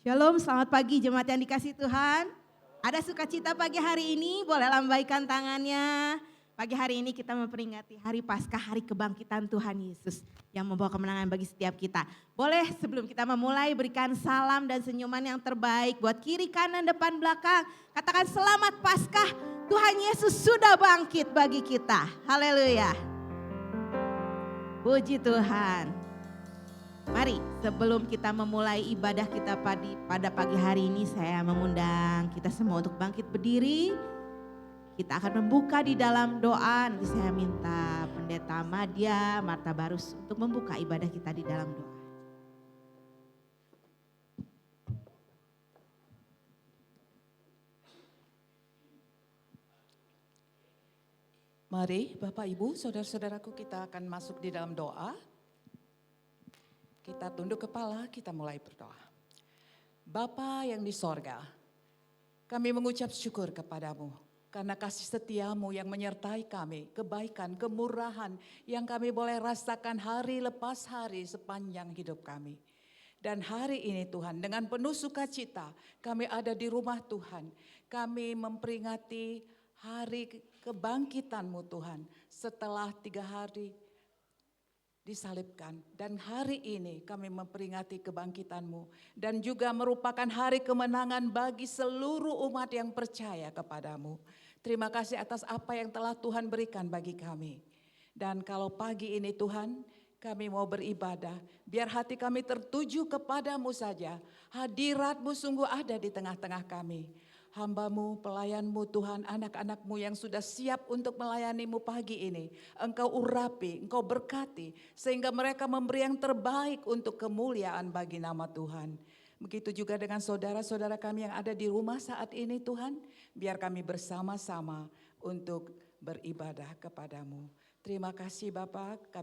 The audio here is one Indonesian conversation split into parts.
Shalom, selamat pagi jemaat yang dikasihi Tuhan. Ada sukacita pagi hari ini, boleh lambaikan tangannya. Pagi hari ini kita memperingati hari Paskah, hari kebangkitan Tuhan Yesus yang membawa kemenangan bagi setiap kita. Boleh sebelum kita memulai berikan salam dan senyuman yang terbaik buat kiri, kanan, depan, belakang. Katakan selamat Paskah, Tuhan Yesus sudah bangkit bagi kita. Haleluya. Puji Tuhan. Mari sebelum kita memulai ibadah kita pada pagi hari ini, saya mengundang kita semua untuk bangkit berdiri. Kita akan membuka di dalam doa. Nanti saya minta Pendeta Madya, Marta Barus untuk membuka ibadah kita di dalam doa. Mari Bapak Ibu, saudara-saudaraku, kita akan masuk di dalam doa. Kita tunduk kepala, kita mulai berdoa. Bapa yang di sorga, kami mengucap syukur kepadamu karena kasih setiamu yang menyertai kami, kebaikan, kemurahan yang kami boleh rasakan hari lepas hari sepanjang hidup kami. Dan hari ini Tuhan, dengan penuh sukacita kami ada di rumah Tuhan. Kami memperingati hari kebangkitan-Mu Tuhan setelah 3 hari disalibkan, dan hari ini kami memperingati kebangkitan-Mu dan juga merupakan hari kemenangan bagi seluruh umat yang percaya kepadamu. Terima kasih atas apa yang telah Tuhan berikan bagi kami. Dan kalau pagi ini Tuhan, kami mau beribadah, biar hati kami tertuju kepadamu saja. Hadirat-Mu sungguh ada di tengah-tengah kami. Hamba-Mu, pelayan-Mu Tuhan, anak-anak-Mu yang sudah siap untuk melayani-Mu pagi ini. Engkau urapi, Engkau berkati, sehingga mereka memberi yang terbaik untuk kemuliaan bagi nama Tuhan. Begitu juga dengan saudara-saudara kami yang ada di rumah saat ini Tuhan, biar kami bersama-sama untuk beribadah kepadamu. Terima kasih Bapak,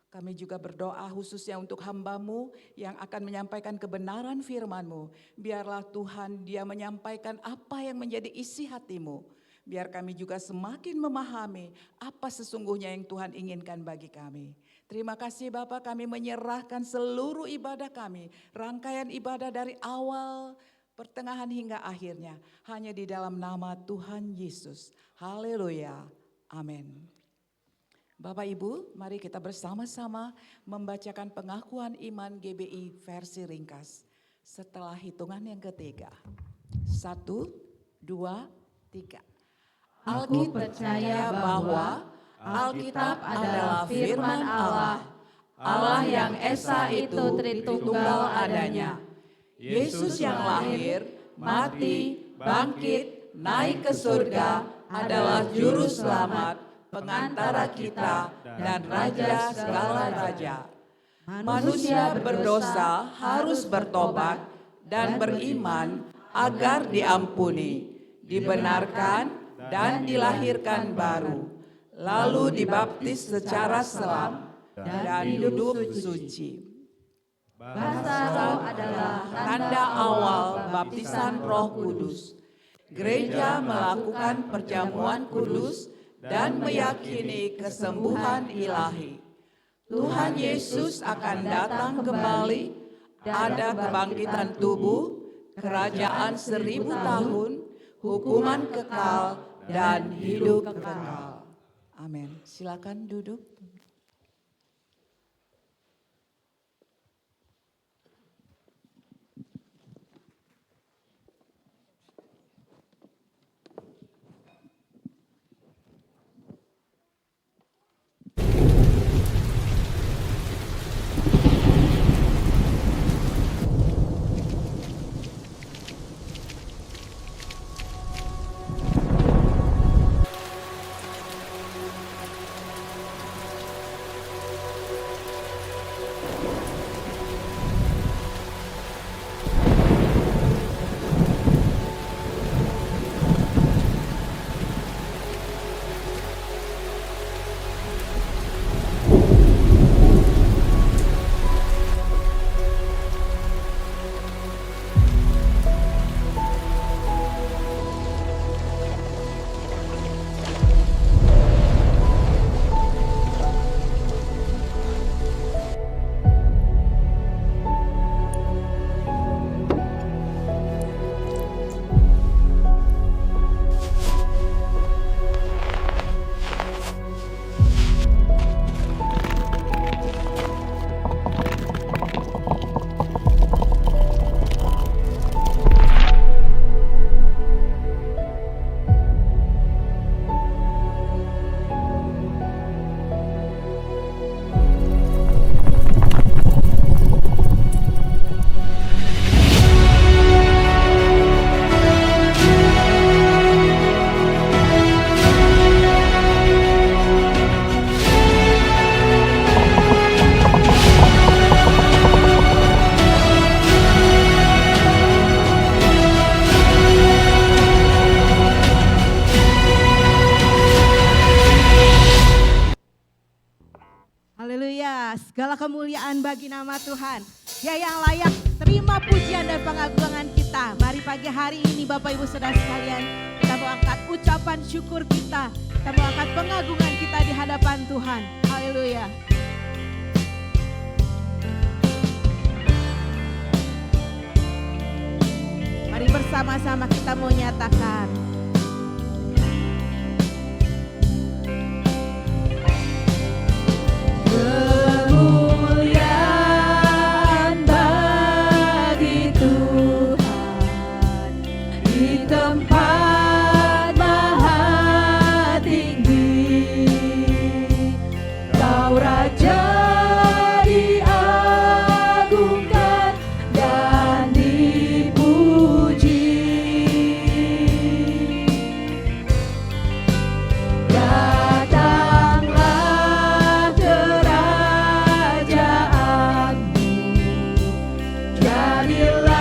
kami juga berdoa khususnya untuk hamba-Mu yang akan menyampaikan kebenaran firman-Mu. Biarlah Tuhan dia menyampaikan apa yang menjadi isi hati-Mu. Biar kami juga semakin memahami apa sesungguhnya yang Tuhan inginkan bagi kami. Terima kasih Bapak, kami menyerahkan seluruh ibadah kami. Rangkaian ibadah dari awal, pertengahan hingga akhirnya. Hanya di dalam nama Tuhan Yesus. Haleluya. Amin. Bapak Ibu, mari kita bersama-sama membacakan pengakuan iman GBI versi ringkas. Setelah hitungan yang ketiga. 1, 2, 3. Aku percaya bahwa Alkitab adalah firman Allah, Allah yang Esa itu Tritunggal adanya. Yesus yang lahir, mati, bangkit, naik ke surga adalah juru selamat, pengantara kita dan raja segala raja. Manusia berdosa harus bertobat dan beriman agar diampuni, dibenarkan dan dilahirkan baru, lalu dibaptis secara selam dan hidup suci. Bahasa roh adalah tanda awal baptisan Roh Kudus. Gereja melakukan perjamuan kudus dan meyakini kesembuhan ilahi. Tuhan Yesus akan datang kembali, ada kebangkitan tubuh, kerajaan 1000 tahun, hukuman kekal, dan hidup kekal. Amin. Silakan duduk. Haleluya, segala kemuliaan bagi nama Tuhan. Dia yang layak terima pujian dan pengagungan kita. Mari pagi hari ini Bapak Ibu Saudara sekalian, kita mau angkat ucapan syukur kita. Kita mau angkat pengagungan kita di hadapan Tuhan. Haleluya. Mari bersama-sama kita mau nyatakan. Kemuliaan bagi Tuhan di tempat maha tinggi. Kau Raja diagungkan dan dipuji. Datanglah kerajaanmu, jadilah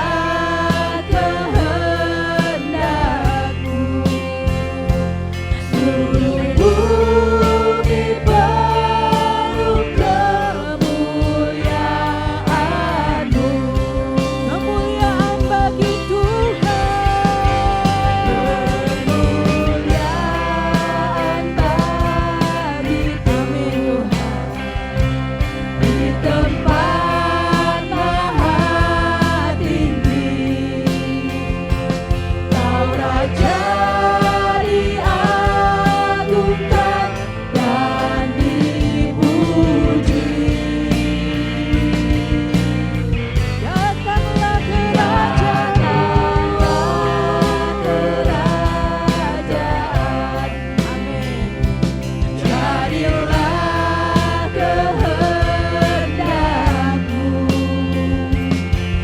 kehendakmu. Seluruh bumi penuh kemuliaan-Mu. Kemuliaan bagi Tuhan. Kemuliaan bagi Tuhan di tempat maha tinggi. Kau Raja diagungkan dan dipuji. Datanglah kerajaan, amin. Jadilah kehendakmu.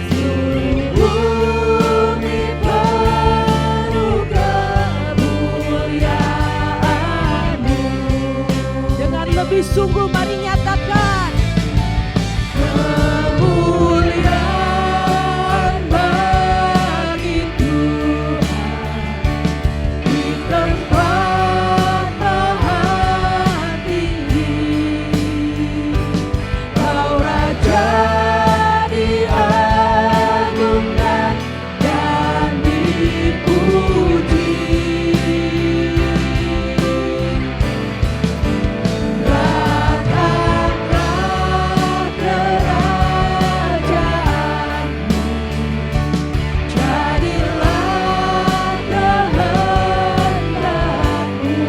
Seluruh bumi penuh kemuliaan-Mu. Dengan lebih sungguh mari nyatakan. Kemuliaan bagi Tuhan di tempat maha tinggi. Kau Raja diagungkan dan dipuji. Datanglah kerajaanmu, jadilah kehendakmu.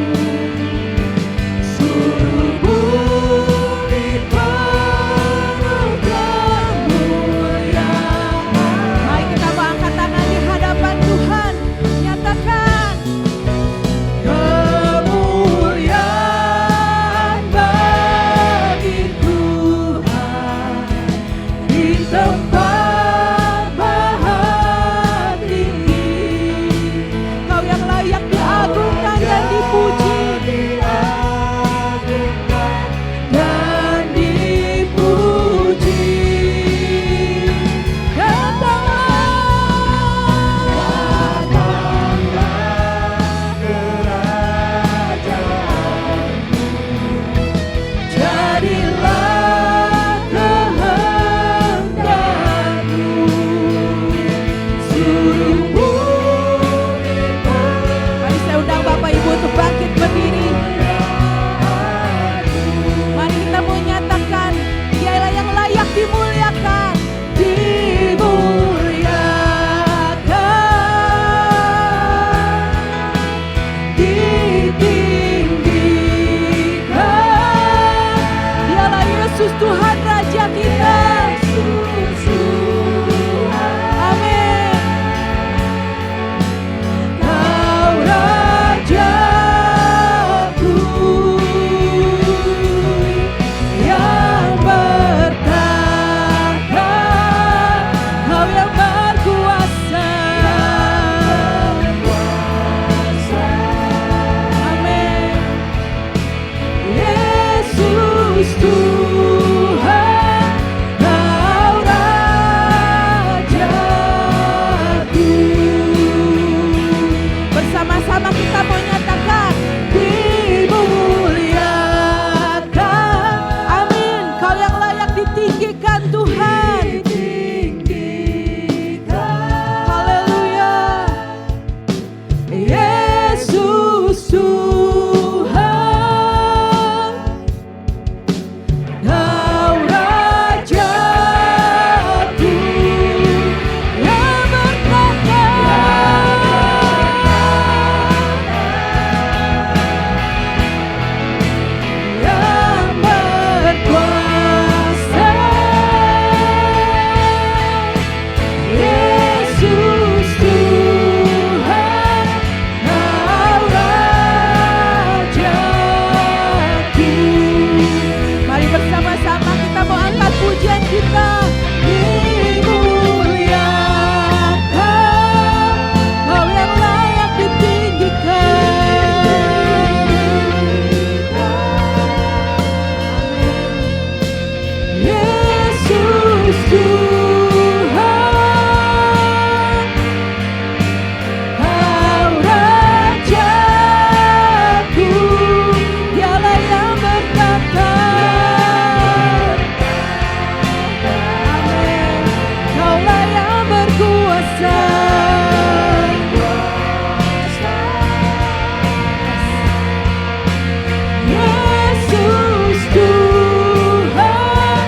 Seluruh bumi penuh kemuliaan. Mari kita mau angkat tangan di hadapan Tuhan. Nyatakan. Kemuliaan bagi Tuhan di tempat maha tinggi. Kau yang layak diagungkan dan dipuji. Diagungkan dan dipuji. Datanglah kerajaanmu, jadilah kehendakmu. Seluruh bumi Mari saya undang Bapak Ibu untuk bangkit berdiri. Mari kita mau nyatakan. Dialah yang layak dimuliakan. dimuliakan, ditinggikan. Dialah Yesus Tuhan Raja kita. Amin. Kau Rajaku yang bertahta, Kau yang berkuasa. Amin. Yesus Tuhan ditinggikan Tuhan. Haleluya. Yesus Tuhan, Kau Rajaku yang bertata, yang berkuasa. Yesus Tuhan, Kau Rajaku. Mari bersama-sama kita mau angkat pujian kita. Dimuliakan, Kau yang layak ditinggikan. Yesus Tuhan, Kau Rajaku, Dialah yang bertata. Amin. Kaulah yang berkuasa. Yesus Tuhan,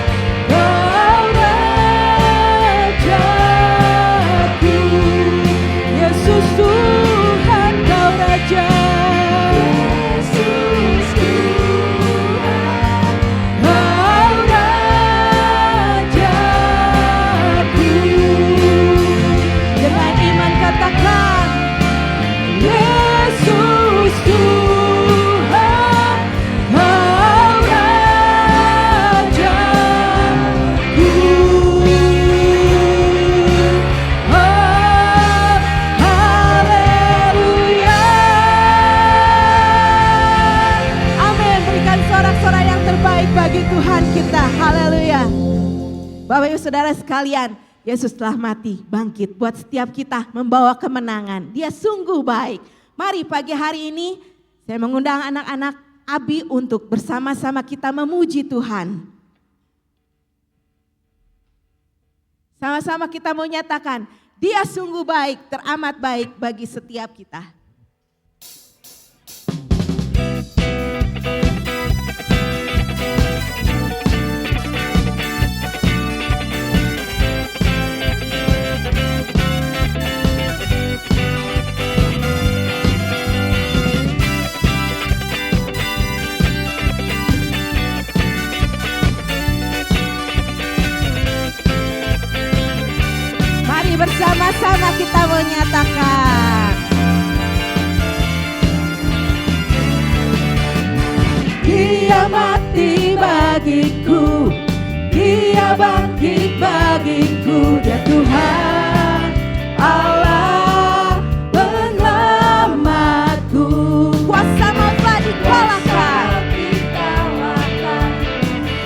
Kau Rajaku. Yesus Tuhan, Kau Raja. Yesus Tuhan, Kau Rajaku. Dengan iman katakan, Yesus Tuhan, Kau Rajaku. Oh, haleluya. Amin. Berikan sorak-sorai yang terbaik bagi Tuhan kita. Haleluya. Bapak Ibu Saudara sekalian, Yesus telah mati, bangkit buat setiap kita, membawa kemenangan. Dia sungguh baik. Mari pagi hari ini saya mengundang anak-anak Abi untuk bersama-sama kita memuji Tuhan. Sama-sama kita mau nyatakan, Dia sungguh baik, teramat baik bagi setiap kita. Mari bersama-sama kita menyatakan, Dia mati bagiku, Dia bangkit bagiku. Dia Tuhan Allah penyelamatku. Kuasa maut telah dikalahkan,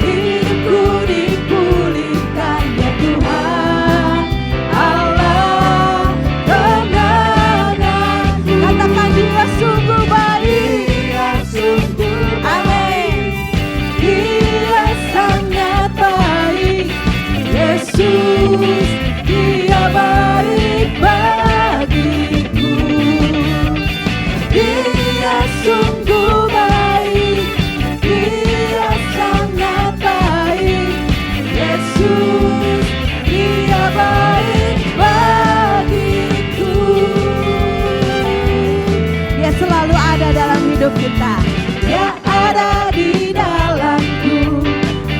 hidupku dipulihkan. Dia Tuhan Allah kemenanganku. Katakan, Dia sungguh baik. Amin. Dia sangat baik. Yesus, Dia baik bagiku. Dia sungguh baik. Dia sangat baik. Yesus, Dia baik bagiku. Dia selalu ada dalam hidup kita. Dia ada di dalamku,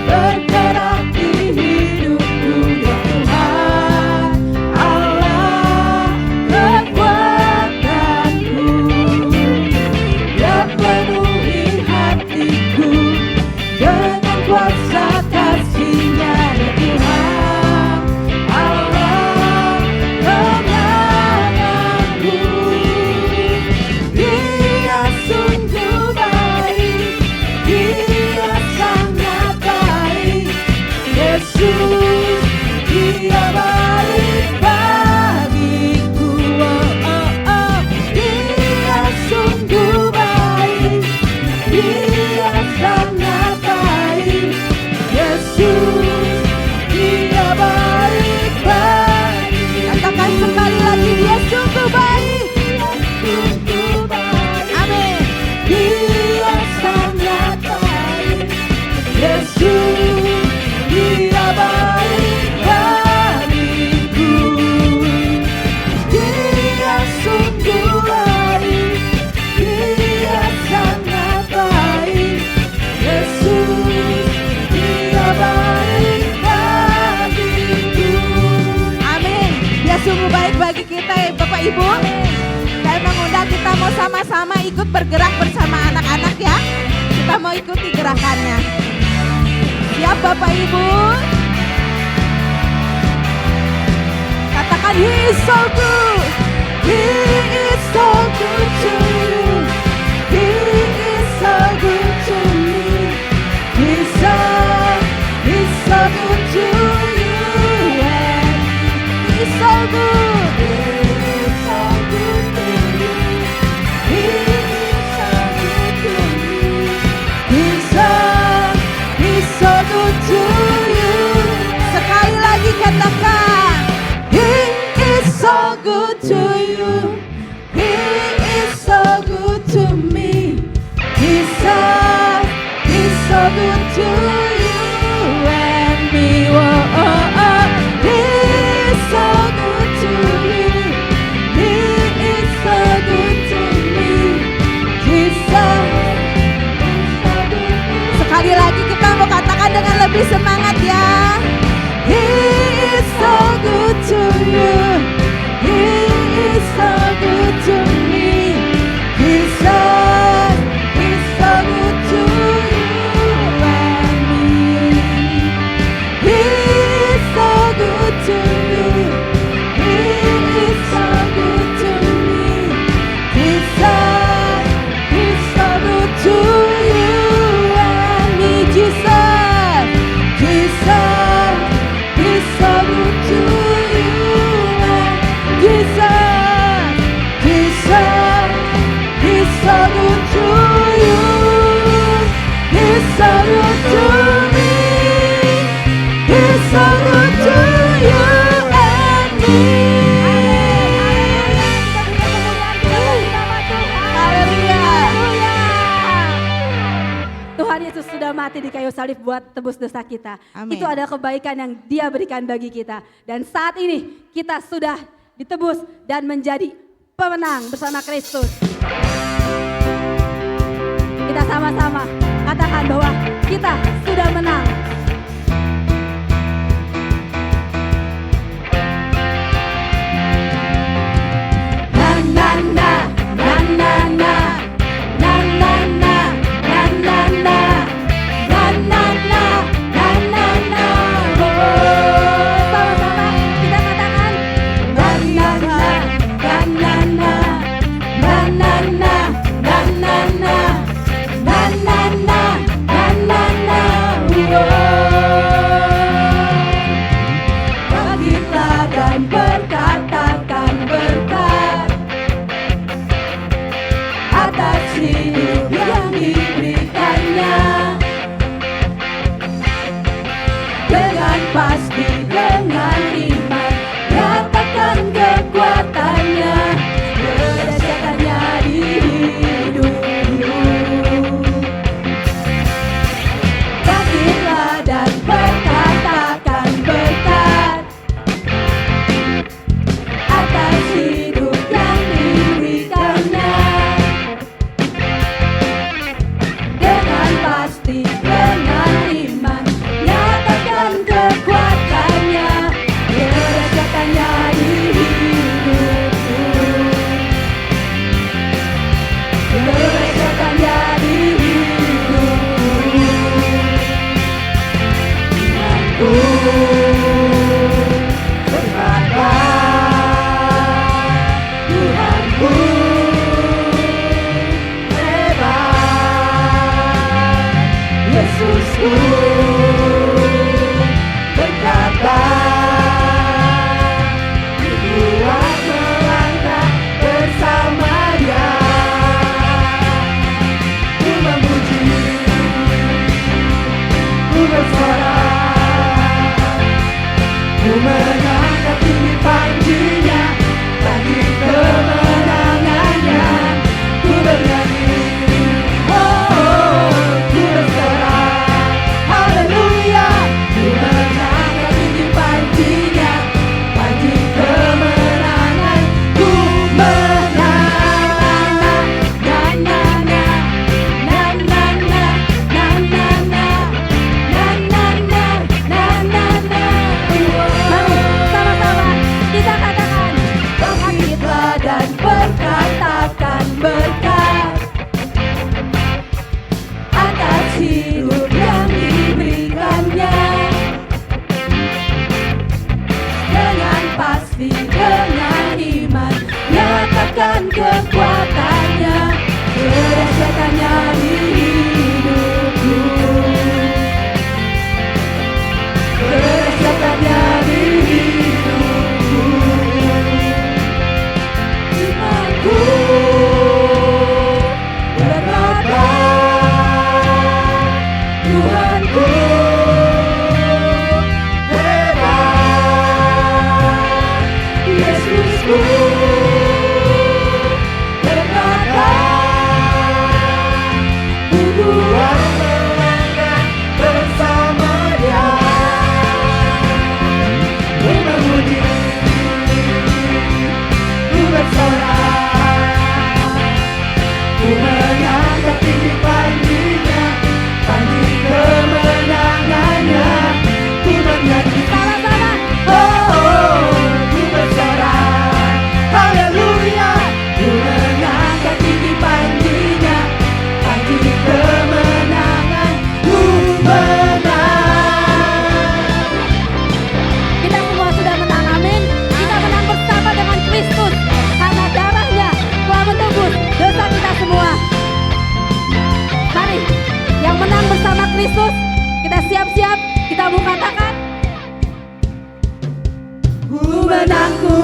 bergerak di hidupku. Dia Tuhan Allah kekuatanku. Dia penuhi hatiku dengan kuasa kasih-Nya. Dia Tuhan Allah kemenanganku. Dia sungguh Ibu. Saya mengundang kita mau sama-sama ikut bergerak bersama anak-anak ya. Kita mau ikuti gerakannya. Siap Bapak Ibu? Katakan He is so good. He is so good to you. He is so good to me. He's so good to you. And He's so good. He's so good to you. He is so good to me. He's so good to you. Sekali lagi katakan, He is so good to you. He is so good to me. He's so good to you and me. Oh, oh, oh. He is so good to you. He is so good to me. He's so good. Sekali lagi kita mau katakan dengan lebih semangat ya. He is so good to you. He is so good to me. He's so good to you and me. He is so good to you. He is so good to me. He's so good to you and me. Jesus, Jesus, He's so good to you and Jesus, Jesus, He's so good to you. He's so good to me. He's so good to you and me. Haleluya. Tuhan Yesus sudah mati di kayu salib buat tebus dosa kita. Amin. Itu adalah kebaikan yang Dia berikan bagi kita. Dan saat ini kita sudah ditebus dan menjadi pemenang bersama Kristus. Kita sama-sama katakan bahwa kita sudah menang. Na na na na na na na na na na na na na na na na na na. Sama-sama kita katakan na na na na na na na na na na na na. Na na na na na na. Bangkitlah dan berkatakan berkat atas hidup yang diberikannya. Dengan pasti, dengan iman, nyatakan kekuatannya, berdasarkannya di hidupmu. Bangkitlah dan berkatakan berkat atas hidup yang diberikannya. Dengan pasti, dengan iman, nyatakan kekuatannya, berdasarkannya di hidupmu. Berdasarkannya di hidupmu. Ku berkata, Tuhanku hebat, Yesusku berkata, kuat melangkah bersama Dia. Ku memuji, ku bersorak,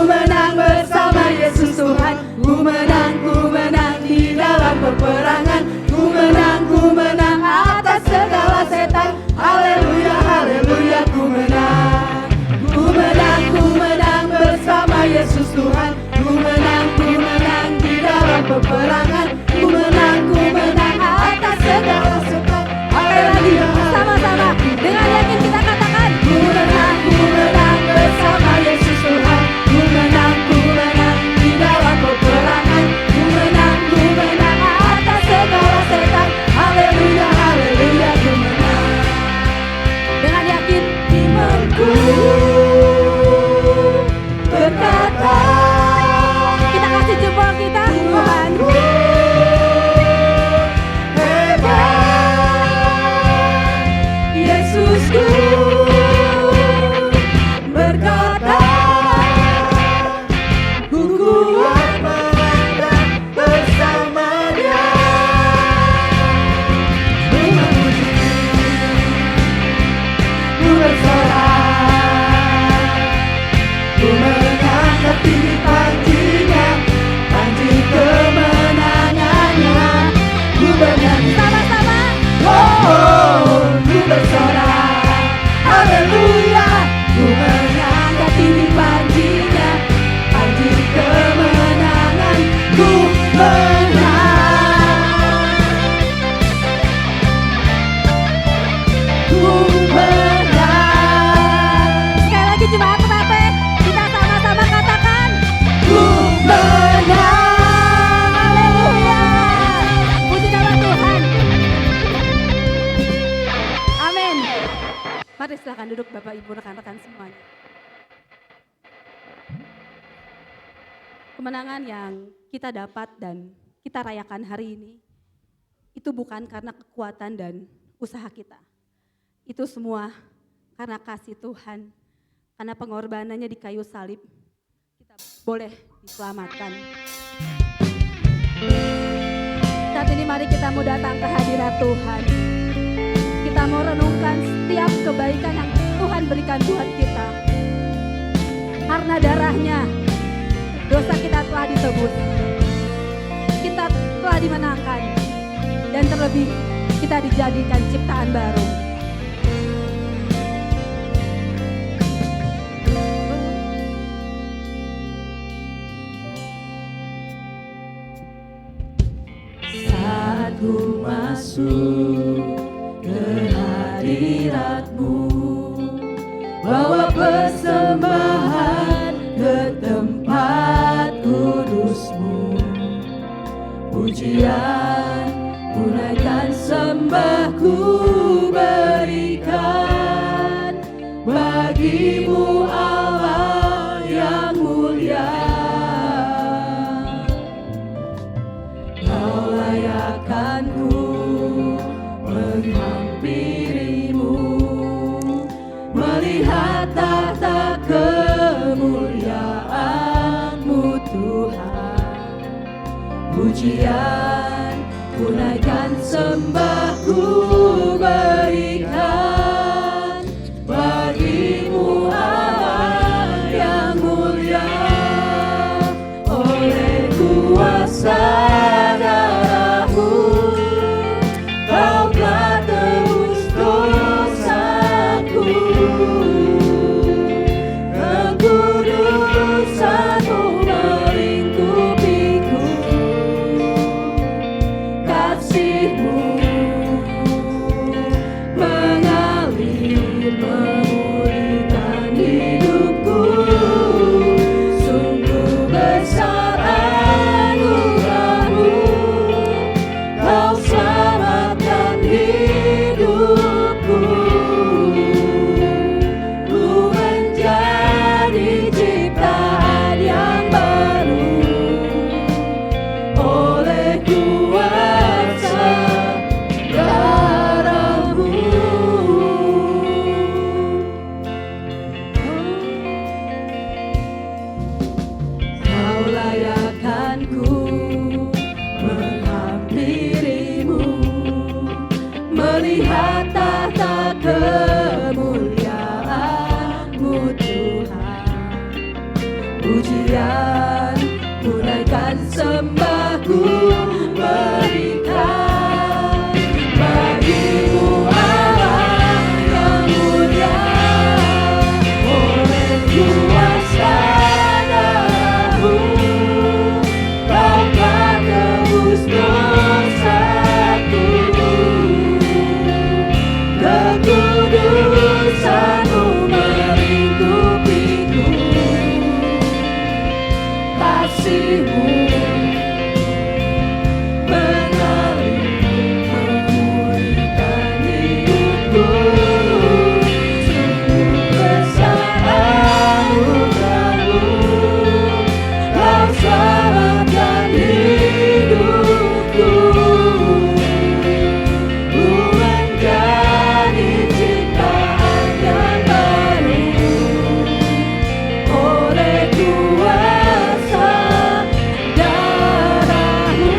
menang bersama Yesus Tuhan. Ku menang di dalam peperangan. Ku menang atas segala setan. Haleluya, haleluya, ku menang. Ku menang bersama Yesus Tuhan. Ku menang di dalam peperangan. Ku menang atas segala setan. Haleluya, sama-sama dengan yakin kita katakan, ku menang bersama Yesus Tuhan. Ku menang di dalam peperangan. Ku menang atas segala setan. Haleluya, haleluya, ku menang. Dengan yakin imanku berkata, kita kasih jempol kita, Tuhanku hebat, Yesusku berkata, ku kuat melangkah bersama Dia. Memuji, ku bersorak, ku mengangkat tinggi panjinya, panji kemenangannya. Ku bernyanyi sama-sama, oh, ku bersorak, haleluya. Ku mengangkat tinggi panjinya, panji kemenangan. Ku menang, ku menang. Sekali lagi jemaat Ternate, kita sama-sama katakan, ku menang. Haleluya. Puji nama Tuhan. Amin. Mari silakan duduk Bapak Ibu rekan-rekan semuanya. Kemenangan yang kita dapat dan kita rayakan hari ini itu bukan karena kekuatan dan usaha kita. Itu semua karena kasih Tuhan, karena pengorbanannya di kayu salib, kita boleh diselamatkan. Saat ini mari kita mau datang ke hadirat Tuhan. Kita mau renungkan setiap kebaikan yang Tuhan berikan buat kita. Karena darahnya, dosa kita telah ditebus. Kita telah dimenangkan. Dan terlebih, kita dijadikan ciptaan baru. Saat ku masuk ke hadirat-Mu, bawa persembahan ke tempat kudus-Mu. Pujian ku naikkan, sembah ku berikan bagi-Mu Allah yang mulia. Kau layakkan ku menghampiri-Mu, melihat tahta kemuliaan-Mu Tuhan. Pujian ku naikkan, sembah ku berikan bagi-Mu Allah yang mulia. Oleh kuasa darah-Mu, Kau telah tebus dosaku. Kekudusan-Mu melingkupiku, kasih-Mu kemuliaan, tunaikan sembahku berikan bagimu Allah yang mulia, oleh kuasa darah-Mu Kau telah tebus dosaku, kekudusan-Mu melingkupiku, kasih-Mu mengalir memulihkan hidupku, sungguh besar anugerah-Mu, Kau selamatkan hidupku, ku menjadi ciptaan yang baru oleh kuasa darah-Mu,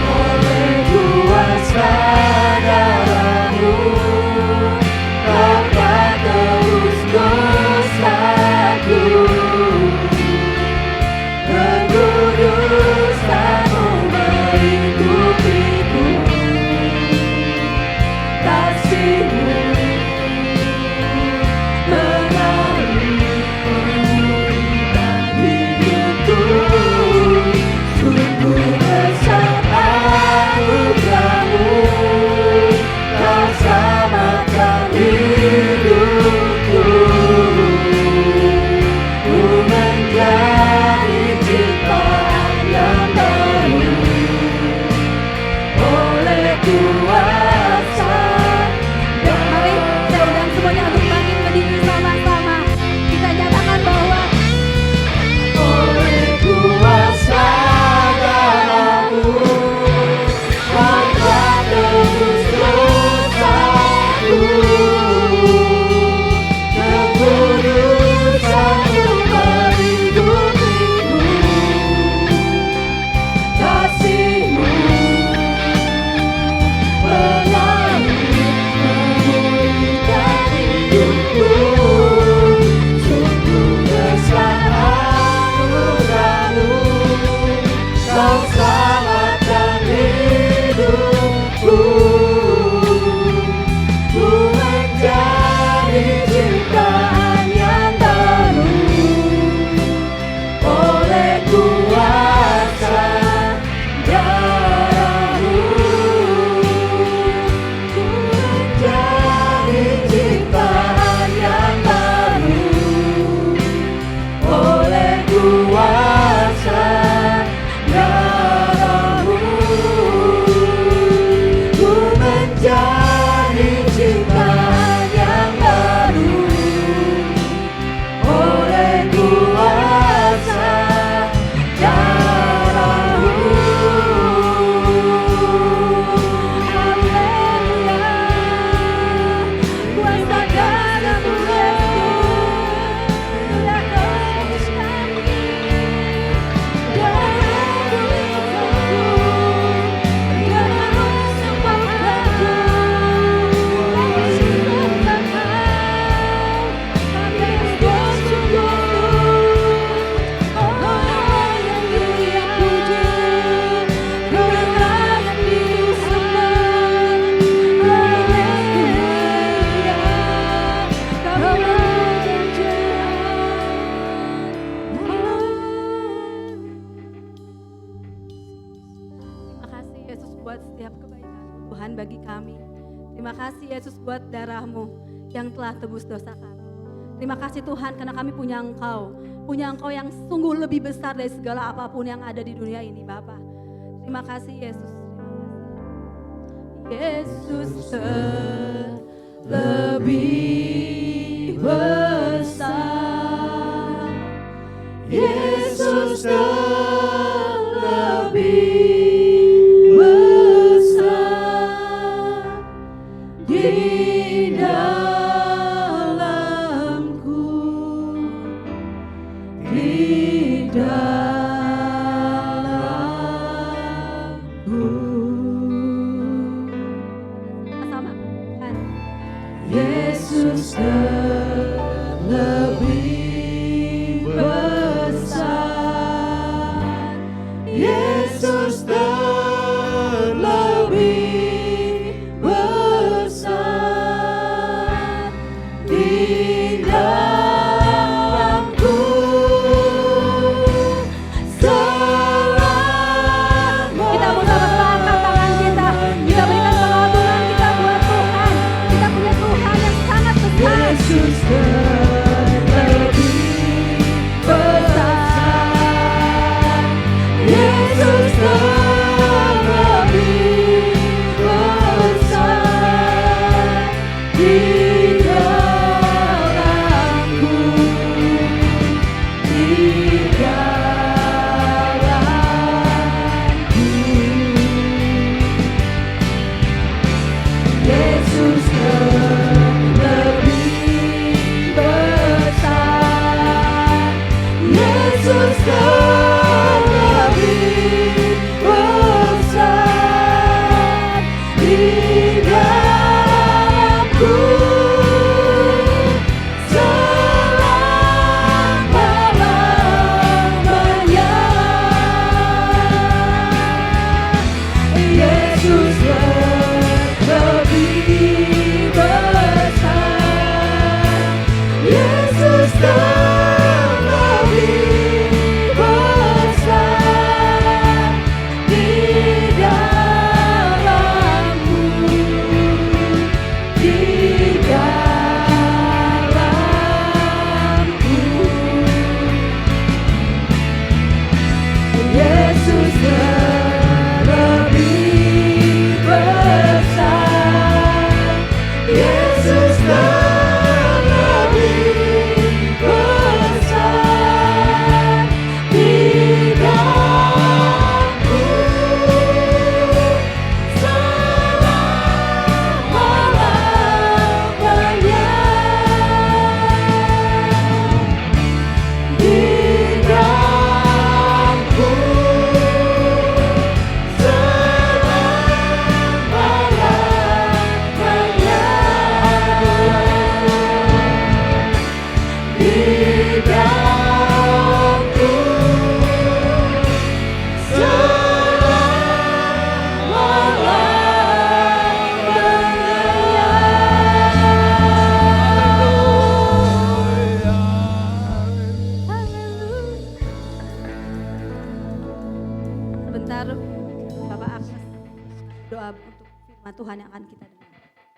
oleh kuasa darah-Mu Kau telah tebus dosaku, kekudusan-Mu melingkupiku, kasih-Mu mengalir memulihkan hidupku, sungguh besar anugerah-Mu, Kau selamatkan hidupku, ku menjadi ciptaan yang baru oleh kuasa. Mari saya undang semuanya untuk bangkit berdiri sama-sama. Kita nyatakan bahwa oleh kuasa darah-Mu Kau telah tebus dosaku, kekudusan-Mu melingkupiku, kasih-Mu mengalir memulihkan hidupku, sungguh besar anugerah-Mu, Kau selamatkan hidupku, ku menjadi ciptaan yang baru oleh kuasa darah-Mu, ku menjadi ciptaan yang baru oleh kuasa darah-Mu, ku menjadi ciptaan yang baru oleh kuasa darah-Mu. Haleluya, kuasa darah-Mu sudah tebus kami, darah-Mu darah-Mu sempurnaku, kasih kami bersungguh-sungguh, oh yang dipuji, Kau yang disembah, haleluya, Kau Terima kasih Yesus buat setiap kebaikan Tuhan bagi kami. Terima kasih Yesus buat darah-Mu yang telah tebus dosa kami. Terima kasih Tuhan karena kami punya Engkau yang sungguh lebih besar dari segala apapun yang ada di dunia ini Bapa. Terima kasih Yesus. Yesus lebih besar, Yesus lebih besar di dalamku, di dalamku. Sama, kan? Yesus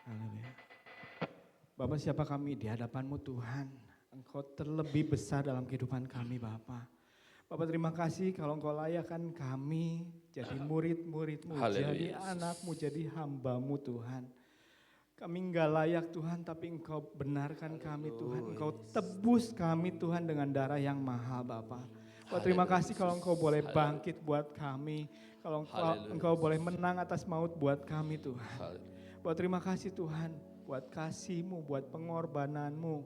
Haleluya. Bapak, siapa kami di hadapan-Mu Tuhan? Engkau terlebih besar dalam kehidupan kami Bapak. Bapak terima kasih kalau Engkau layakkan kami jadi murid-murid-Mu, jadi anak-Mu, jadi hamba-Mu Tuhan. Kami enggak layak Tuhan, tapi Engkau benarkan kami Tuhan. Engkau tebus kami Tuhan dengan darah yang mahal Bapak. Bapak terima kasih kalau Engkau boleh bangkit buat kami. Kalau Engkau boleh menang atas maut buat kami Tuhan. Bapak terima kasih Tuhan buat kasih-Mu, buat pengorbanan-Mu,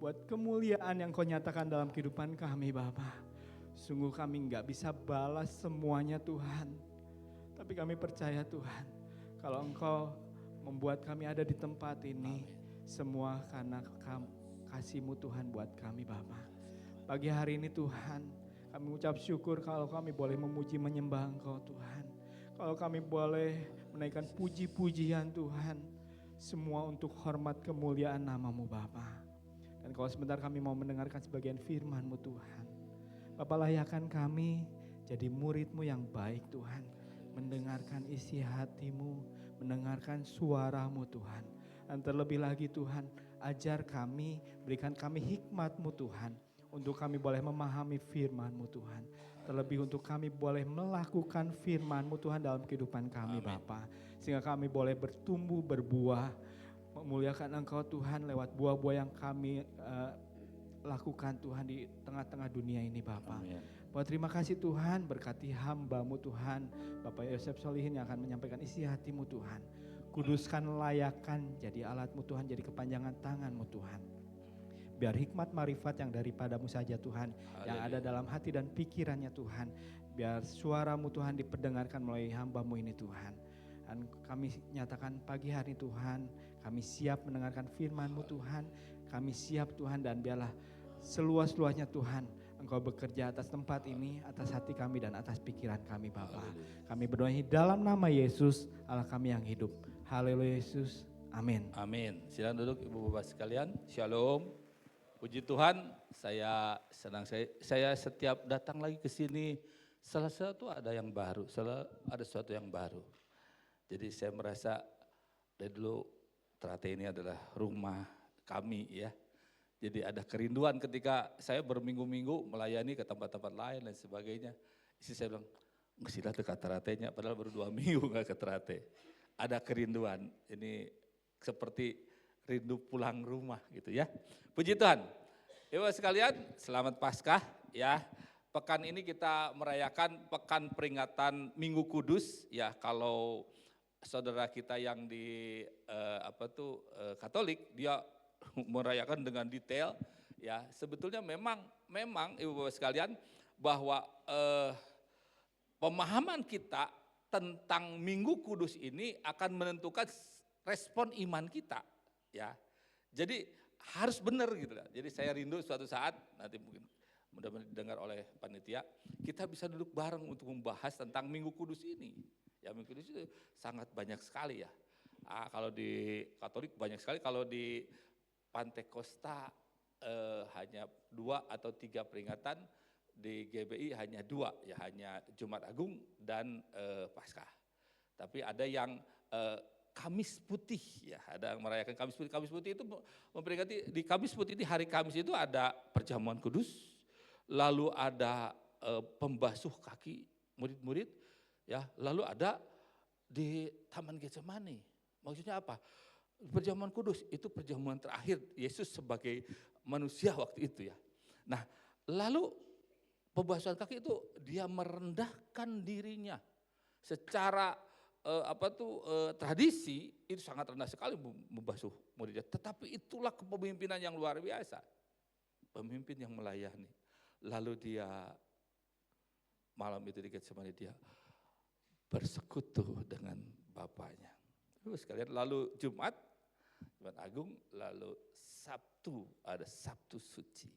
buat kemuliaan yang Kau nyatakan dalam kehidupan kami Bapak. Sungguh kami enggak bisa balas semuanya Tuhan. Tapi kami percaya Tuhan, kalau Engkau membuat kami ada di tempat ini, semua karena kasih-Mu Tuhan buat kami Bapa. Pagi hari ini Tuhan, kami ucap syukur kalau kami boleh memuji menyembah Engkau Tuhan. Kalau kami boleh menaikkan puji-pujian Tuhan, semua untuk hormat kemuliaan nama-Mu Bapa. Dan kalau sebentar kami mau mendengarkan sebagian firman-Mu Tuhan. Bapa layakkan kami jadi murid-Mu yang baik Tuhan. Mendengarkan isi hati-Mu, mendengarkan suara-Mu Tuhan. Dan terlebih lagi Tuhan, ajar kami, berikan kami hikmat-Mu Tuhan. Untuk kami boleh memahami firman-Mu Tuhan. Terlebih untuk kami boleh melakukan firman-Mu Tuhan dalam kehidupan kami Bapa. Sehingga kami boleh bertumbuh, berbuah, memuliakan Engkau Tuhan lewat buah-buah yang kami lakukan Tuhan di tengah-tengah dunia ini Bapa. Bapak terima kasih Tuhan, berkati hamba-Mu Tuhan, Bapak Yosef Solihin yang akan menyampaikan isi hati-Mu Tuhan. Kuduskan, layakkan jadi alat-Mu Tuhan, jadi kepanjangan tangan-Mu Tuhan. Biar hikmat marifat yang daripada-Mu saja Tuhan, yang ada dalam hati dan pikirannya Tuhan. Biar suara-Mu Tuhan diperdengarkan melalui hamba-Mu ini Tuhan. Dan kami nyatakan pagi hari Tuhan, kami siap mendengarkan firman-Mu Tuhan. Kami siap Tuhan dan biarlah seluas-luasnya Tuhan Engkau bekerja atas tempat ini, atas hati kami dan atas pikiran kami Bapa. Kami berdoa dalam nama Yesus, Allah kami yang hidup. Haleluya Yesus, amin. Amin. Silakan duduk Ibu Bapak sekalian. Shalom. Puji Tuhan, saya senang saya setiap datang lagi ke sini selalu sesuatu ada yang baru, selalu ada sesuatu yang baru. Jadi saya merasa dari dulu Ternate ini adalah rumah kami ya. Jadi ada kerinduan ketika saya berminggu-minggu melayani ke tempat-tempat lain dan sebagainya. Istri saya bilang, nggak sih ke Ternate-nya, padahal baru 2 minggu nggak ke Ternate. Ada kerinduan, ini seperti rindu pulang rumah gitu ya. Puji Tuhan. Ibu sekalian, selamat Paskah ya. Pekan ini kita merayakan pekan peringatan Minggu Kudus ya. Kalau saudara kita yang di Katolik, dia merayakan dengan detail ya. Sebetulnya memang Ibu Bapak sekalian bahwa pemahaman kita tentang Minggu Kudus ini akan menentukan respon iman kita ya. Jadi harus benar gitu. Jadi saya rindu suatu saat nanti mungkin mudah-mudahan didengar oleh panitia, kita bisa duduk bareng untuk membahas tentang Minggu Kudus ini. Ya Minggu Kudus itu sangat banyak sekali ya. Kalau di Katolik banyak sekali, kalau di Pantekosta hanya 2 atau 3 peringatan, di GBI hanya 2 ya, hanya Jumat Agung dan Paskah. Tapi ada yang Kamis Putih ya, ada yang merayakan Kamis Putih. Kamis Putih itu memperingati, di Kamis Putih di hari Kamis itu ada perjamuan kudus, lalu ada pembasuh kaki murid-murid ya, lalu ada di Taman Getsemani. Maksudnya apa? Perjamuan kudus itu perjamuan terakhir Yesus sebagai manusia waktu itu ya. Nah, lalu pembasuhan kaki itu dia merendahkan dirinya secara tradisi itu sangat rendah sekali membasuh muridnya. Tetapi itulah kepemimpinan yang luar biasa. Pemimpin yang melayani. Lalu dia malam itu di Getsemani dia bersekutu dengan Bapaknya. Terus sekalian, lalu Jumat Agung, lalu Sabtu ada Sabtu Suci,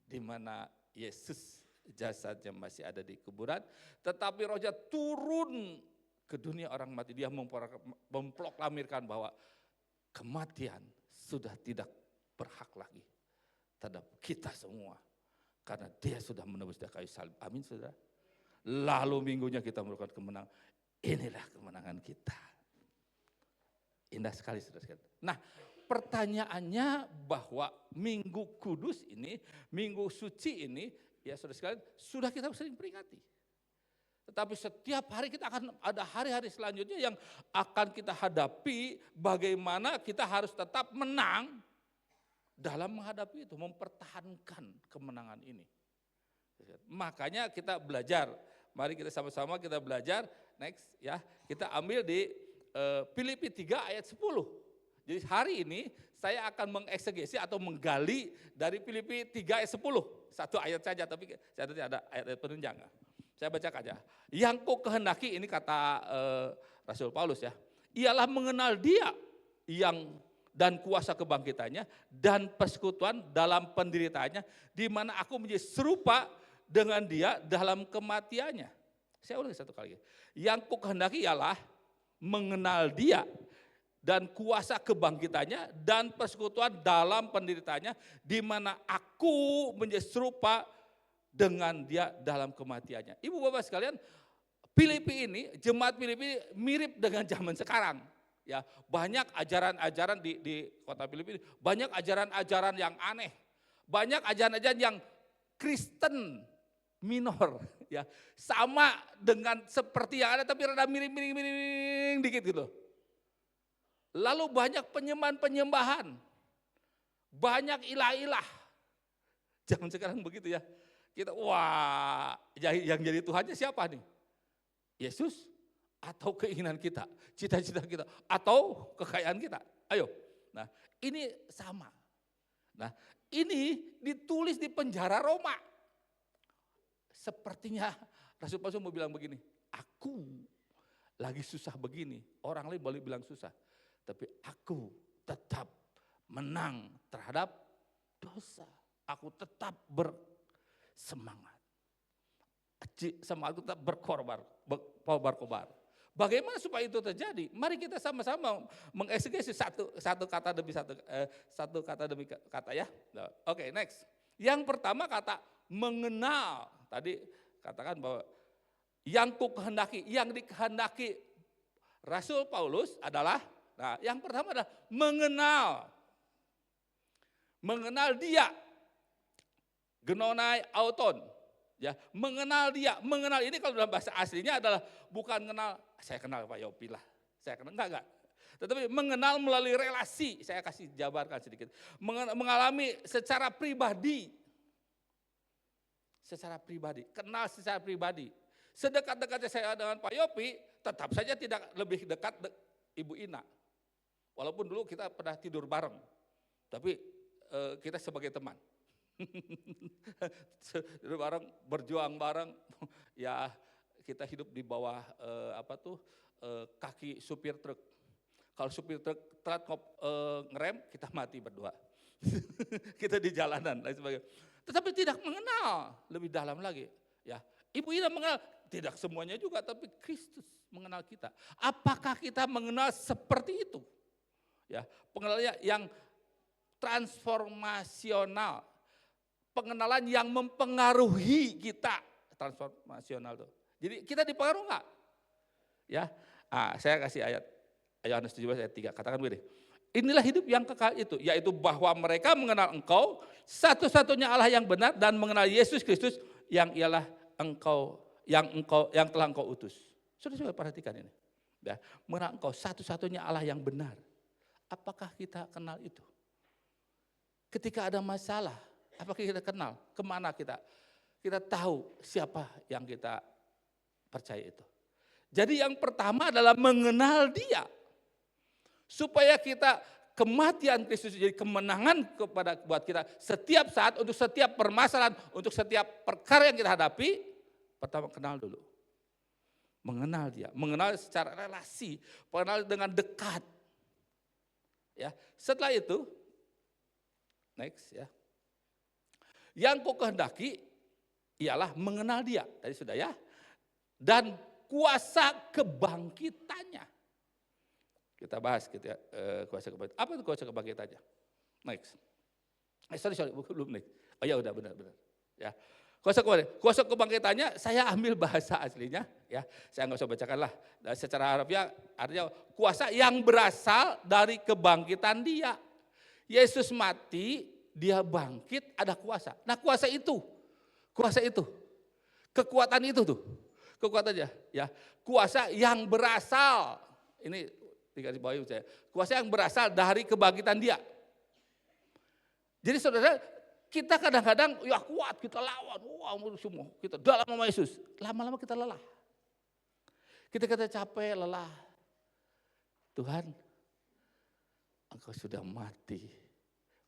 di mana Yesus jasadnya masih ada di kuburan, tetapi rohnya turun ke dunia orang mati. Dia memproklamirkan bahwa kematian sudah tidak berhak lagi terhadap kita semua, karena dia sudah menebus di kayu salib. Amin saudara. Lalu minggunya kita merupakan kemenangan. Inilah kemenangan kita. Indah sekali saudara-saudara. Nah, pertanyaannya bahwa Minggu Kudus ini, Minggu Suci ini, ya saudara-saudara, sudah kita sering peringati. Tetapi setiap hari kita akan ada hari-hari selanjutnya yang akan kita hadapi, bagaimana kita harus tetap menang dalam menghadapi itu, mempertahankan kemenangan ini. Makanya kita belajar, mari kita sama-sama kita belajar, next ya, kita ambil di Filipi 3 ayat 10. Jadi hari ini saya akan mengeksegesi atau menggali dari Filipi 3 ayat 10. Satu ayat saja, tapi saya nanti ada ayat-ayat penunjang. Saya bacakan aja. Yang ku kehendaki, ini kata Rasul Paulus ya, ialah mengenal Dia yang dan kuasa kebangkitannya dan persekutuan dalam penderitaannya, di mana aku menjadi serupa dengan Dia dalam kematiannya. Saya ulangi satu kali. Yang ku kehendaki ialah mengenal Dia dan kuasa kebangkitannya dan persekutuan dalam penderitaannya, di mana aku menjadi serupa dengan Dia dalam kematiannya. Ibu bapak sekalian, Filipi ini, jemaat Filipi mirip dengan zaman sekarang. Ya, banyak ajaran-ajaran di kota Filipi, banyak ajaran-ajaran yang aneh, banyak ajaran-ajaran yang Kristen minor, ya, sama dengan seperti yang ada tapi rada miring dikit gitu. Lalu banyak penyembahan-penyembahan, banyak ilah-ilah. Zaman sekarang begitu ya. Kita wah, yang jadi Tuhannya siapa nih? Yesus atau keinginan kita, cita-cita kita, atau kekayaan kita? Ayo. Nah, ini sama. Nah, ini ditulis di penjara Roma. Sepertinya Rasul Paulus mau bilang begini, aku lagi susah begini, orang lain boleh bilang susah, tapi aku tetap menang terhadap dosa. Aku tetap bersemangat. Semangat tetap berkobar. Bagaimana supaya itu terjadi? Mari kita sama-sama mengeksegesi satu kata demi kata ya. Oke, next. Yang pertama kata mengenal. Tadi katakan bahwa yang ku kehendaki, yang dikehendaki Rasul Paulus adalah, nah yang pertama adalah mengenal. Mengenal Dia. Genonai auton. Ya, mengenal Dia, mengenal ini kalau dalam bahasa aslinya adalah bukan kenal, saya kenal Pak Yopi lah, saya kenal, enggak. Tetapi mengenal melalui relasi, saya kasih jabarkan sedikit. Mengalami secara pribadi, kenal secara pribadi. Sedekat-dekatnya saya dengan Pak Yopi, tetap saja tidak lebih dekat Ibu Ina. Walaupun dulu kita pernah tidur bareng, tapi kita sebagai teman. Bareng, berjuang bareng, ya kita hidup di bawah kaki supir truk. Kalau supir truk telat ngerem, kita mati berdua. Kita di jalanan dan sebagainya. Tetapi tidak mengenal lebih dalam lagi. Ya, Ibu Ina mengenal, tidak semuanya juga, tapi Kristus mengenal kita. Apakah kita mengenal seperti itu? Ya, pengenalannya yang transformasional. Pengenalan yang mempengaruhi kita, transformasional tuh. Jadi kita dipengaruhi enggak? Ya, saya kasih ayat Yohanes 17 ayat 3, katakan begini. Inilah hidup yang kekal itu, yaitu bahwa mereka mengenal Engkau, satu-satunya Allah yang benar, dan mengenal Yesus Kristus yang ialah Engkau, yang telah Engkau utus. Sudah perhatikan ini. Ya, mengenal Engkau, satu-satunya Allah yang benar. Apakah kita kenal itu? Ketika ada masalah, apakah kita kenal? Kemana kita tahu siapa yang kita percaya itu. Jadi yang pertama adalah mengenal Dia. Supaya kita kematian Kristus jadi kemenangan buat kita setiap saat, untuk setiap permasalahan, untuk setiap perkara yang kita hadapi, pertama kenal dulu. Mengenal Dia, mengenal secara relasi, mengenal dengan dekat. Ya, setelah itu, next ya. Yang ku kehendaki ialah mengenal Dia, tadi sudah ya. Dan kuasa kebangkitannya. Kita bahas gitu ya, kuasa kebangkitan. Apa itu kuasa kebangkitannya? Next. Sorry, belum next. Oh ya udah benar. Ya. Kuasa kebangkitannya saya ambil bahasa aslinya ya. Saya nggak usah bacakan lah. Secara harfiah artinya kuasa yang berasal dari kebangkitan dia. Yesus mati, dia bangkit, ada kuasa. Nah kuasa itu, kekuatan itu tuh, kekuatannya ya. Kuasa yang berasal, ini dikasih bawahi saya, kuasa yang berasal dari kebangkitan dia. Jadi saudara, kita kadang-kadang ya kuat, kita lawan, wah semua, kita dalam nama Yesus. Lama-lama kita lelah. Kita capek, lelah. Tuhan, Engkau sudah mati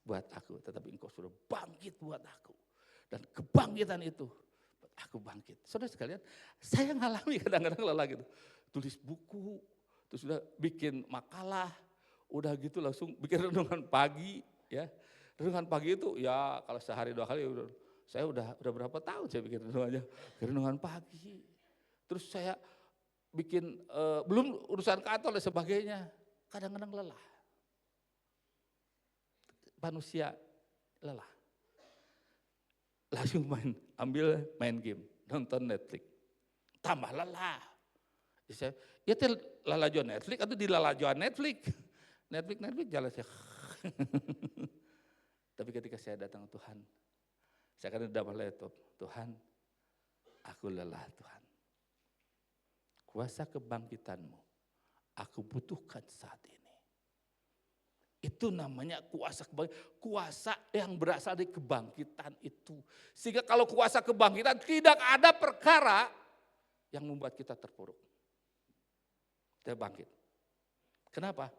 buat aku, tetapi Engkau sudah bangkit buat aku. Dan kebangkitan itu, buat aku bangkit. Saudara sekalian, saya ngalami kadang-kadang lelah gitu. Tulis buku, terus sudah bikin makalah, udah gitu langsung bikin renungan pagi, ya. Renungan pagi itu ya kalau sehari 2 kali saya udah berapa tahun saya bikin renungan pagi. Terus saya bikin belum urusan kantor dan sebagainya. Kadang-kadang lelah. Manusia lelah. Langsung main game, nonton Netflix. Tambah lelah. Ya lalajuan Netflix atau di lalajuan Netflix. Netflix jalan saya. Tapi ketika saya datang Tuhan, saya kan dapat laptop, Tuhan, aku lelah Tuhan. Kuasa kebangkitan-Mu, aku butuhkan saat ini. Itu namanya kuasa kebangkitan, kuasa yang berasal dari kebangkitan itu. Sehingga kalau kuasa kebangkitan tidak ada perkara yang membuat kita terpuruk. Kita bangkit. Kenapa?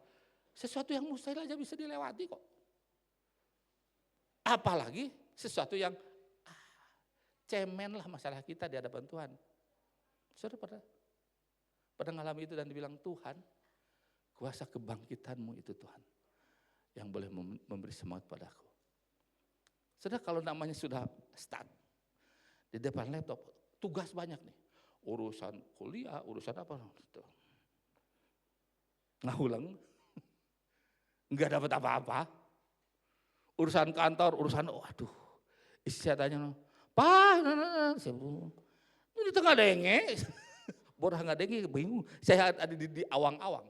Sesuatu yang mustahil aja bisa dilewati kok. Apalagi sesuatu yang cemen lah masalah kita di hadapan Tuhan. Saudara pada ngalami itu dan dibilang Tuhan, kuasa kebangkitan-Mu itu Tuhan yang boleh memberi semangat padaku. Saudara kalau namanya sudah start di depan laptop, tugas banyak nih. Urusan kuliah, urusan apa. Ngulang, nggak dapat apa-apa. Urusan kantor, waduh, istri saya tanya, Pak, ini di tengah denge, borah nggak denge, bingung. Saya ada di awang-awang.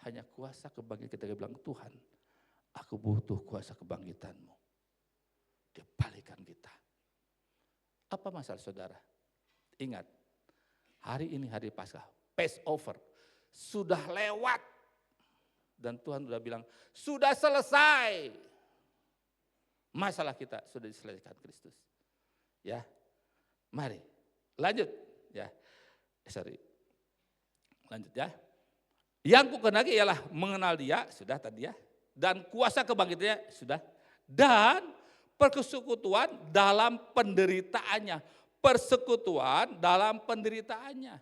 Hanya kuasa kebangkitan kita bilang, Tuhan, aku butuh kuasa kebangkitan-Mu. Dia balikan kita. Apa masalah saudara? Ingat, hari ini hari Paskah, Passover, sudah lewat. Dan Tuhan sudah bilang, sudah selesai. Masalah kita sudah diselesaikan Kristus. Ya, mari lanjut. Ya, lanjut ya. Yang kukenaki ialah mengenal Dia, sudah tadi ya. Dan kuasa kebangkitannya, sudah. Dan persekutuan dalam penderitaannya. Persekutuan dalam penderitaannya.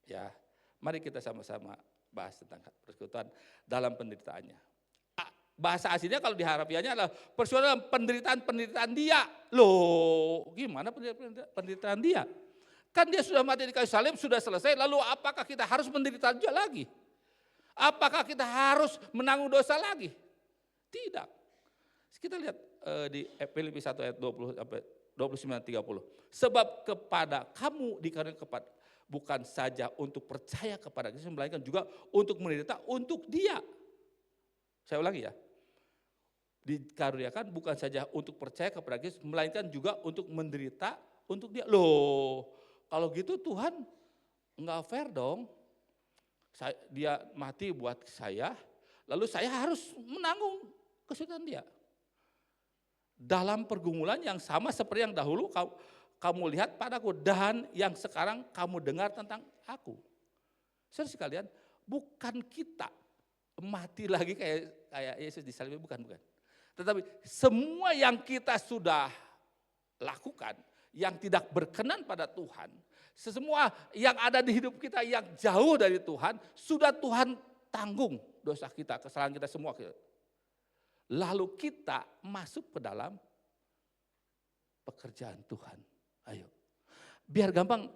Ya, mari kita sama-sama bahas tentang persekutuan dalam penderitaannya. Bahasa aslinya kalau di harafiahnya adalah persekutuan dalam penderitaan dia. Loh, gimana penderitaan dia? Kan dia sudah mati di kayu salib, sudah selesai, lalu apakah kita harus menderita juga lagi? Apakah kita harus menanggung dosa lagi? Tidak. Kita lihat di Filipi 1 ayat 20 sampai 29-30. Sebab kepada kamu dikaruniakan bukan saja untuk percaya kepada Kristus, melainkan juga untuk menderita untuk Dia. Saya ulangi ya. Dikaruniakan bukan saja untuk percaya kepada Kristus, melainkan juga untuk menderita untuk Dia. Loh, kalau gitu Tuhan enggak fair dong. Dia mati buat saya, lalu saya harus menanggung kesulitan Dia. Dalam pergumulan yang sama seperti yang dahulu kamu lihat padaku dan yang sekarang kamu dengar tentang aku. Saudara sekalian, bukan kita mati lagi kayak Yesus di salib, bukan. Tetapi semua yang kita sudah lakukan, yang tidak berkenan pada Tuhan, semua yang ada di hidup kita yang jauh dari Tuhan, sudah Tuhan tanggung dosa kita, kesalahan kita semua. Lalu kita masuk ke dalam pekerjaan Tuhan. Ayo, biar gampang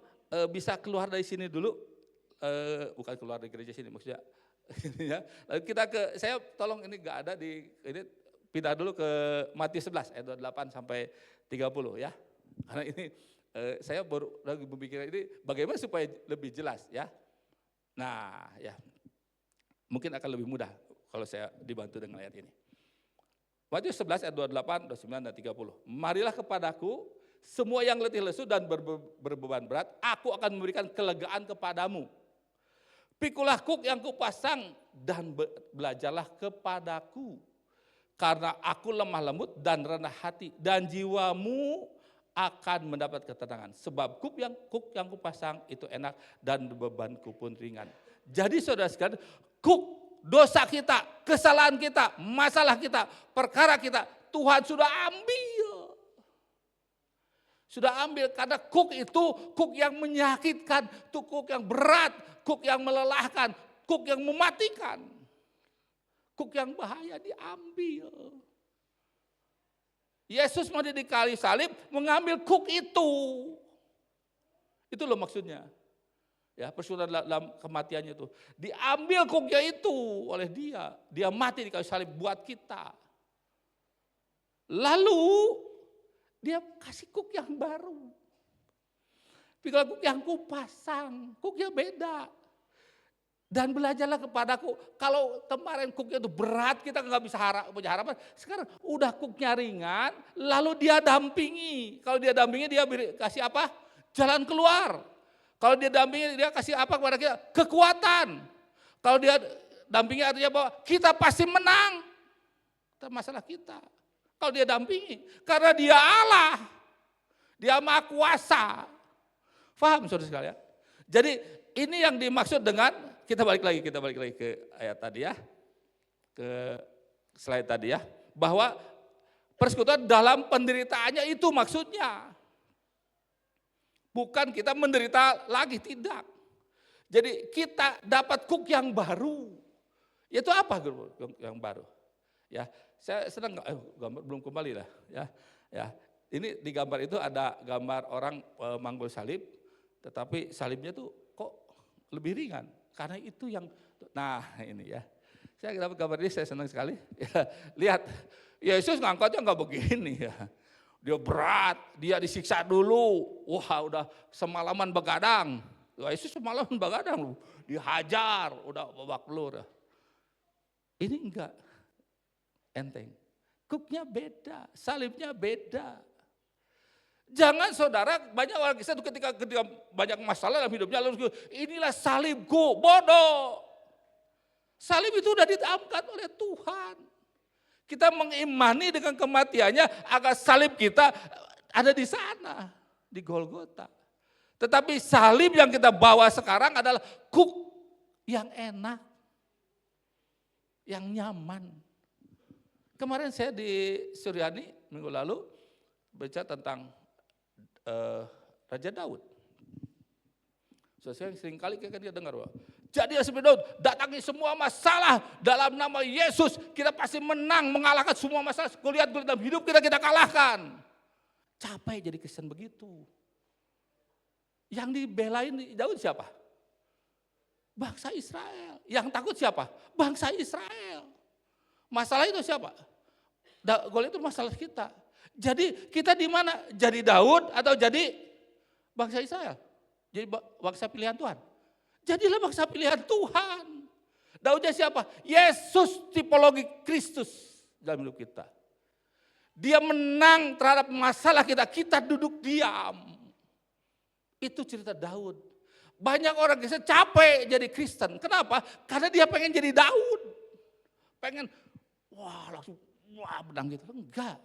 bisa keluar dari sini dulu, bukan keluar dari gereja sini maksudnya. Ya. Lalu kita saya tolong ini nggak ada ini pindah dulu ke Matius 11 ayat 28 sampai 30 ya. Karena ini saya baru lagi memikirkan ini bagaimana supaya lebih jelas ya. Nah ya, mungkin akan lebih mudah kalau saya dibantu dengan ayat ini. Matius 11 ayat 28, 29 dan 30. Marilah kepadaku semua yang letih lesu dan berbeban berat, aku akan memberikan kelegaan kepadamu. Pikulah kuk yang kupasang dan belajarlah kepadaku. Karena aku lemah lembut dan rendah hati dan jiwamu akan mendapat ketenangan. Sebab kuk yang kupasang itu enak dan bebanku pun ringan. Jadi saudara sekalian, dosa kita, kesalahan kita, masalah kita, perkara kita, Tuhan sudah ambil. Sudah ambil karena kuk itu kuk yang menyakitkan, kuk yang berat, kuk yang melelahkan, kuk yang mematikan. Kuk yang bahaya diambil. Yesus mati di kayu salib mengambil kuk itu. Itu loh maksudnya. Ya, persoalan dalam kematiannya itu. Diambil kuknya itu oleh dia. Dia mati di kayu salib buat kita. Lalu dia kasih kuk yang baru. Pikul kuk yang kupasang, kuknya beda. Dan belajarlah kepadaku, kalau kemarin kuknya itu berat, kita nggak bisa punya harapan. Sekarang udah kuknya ringan, lalu dia dampingi. Kalau dia dampingi, dia kasih apa? Jalan keluar. Kalau dia dampingi, dia kasih apa kepada kita? Kekuatan. Kalau dia dampingi artinya bahwa kita pasti menang. Itu masalah kita. Kalau dia dampingi, karena dia Allah. Dia Maha Kuasa. Faham saudara sekalian? Jadi ini yang dimaksud dengan, kita balik lagi ke ayat tadi ya, ke slide tadi ya, bahwa persekutuan dalam penderitaannya itu maksudnya. Bukan kita menderita lagi, tidak. Jadi kita dapat kuk yang baru. Itu apa yang baru? Ya, saya senang, gambar belum kembali lah ya. Ya, ini di gambar itu ada gambar orang manggul salib, tetapi salibnya tuh kok lebih ringan. Karena itu yang, nah ini ya. Saya dapat gambar ini, saya senang sekali. Ya, lihat, Yesus ngangkatnya nggak begini ya. Dia berat, dia disiksa dulu. Wah udah semalaman begadang. Yesus semalaman begadang loh. Dihajar, udah babak belur. Ini enggak enteng. Kuknya beda, salibnya beda. Jangan saudara, banyak orang Kristen ketika banyak masalah dalam hidupnya, lalu inilah salibku, bodoh. Salib itu udah diangkat oleh Tuhan. Kita mengimani dengan kematiannya agar salib kita ada di sana, di Golgota. Tetapi salib yang kita bawa sekarang adalah kuk yang enak, yang nyaman. Kemarin saya di Suryani minggu lalu baca tentang Raja Daud. Saya sering kali kan dia dengar bahwa jadi seperti Daud, datangi semua masalah dalam nama Yesus, kita pasti menang, mengalahkan semua masalah. Goliat dalam hidup kita kalahkan. Capek jadi Kristen begitu. Yang dibelain Daud siapa? Bangsa Israel. Yang takut siapa? Bangsa Israel. Masalah itu siapa? Goliat itu masalah kita. Jadi kita di mana? Jadi Daud atau jadi bangsa Israel? Jadi bangsa pilihan Tuhan. Jadilah bangsa pilihan Tuhan. Daudnya siapa? Yesus, tipologi Kristus dalam hidup kita. Dia menang terhadap masalah kita duduk diam. Itu cerita Daud. Banyak orang Kristen capek jadi Kristen. Kenapa? Karena dia pengen jadi Daud. Pengen, langsung menang gitu. Enggak.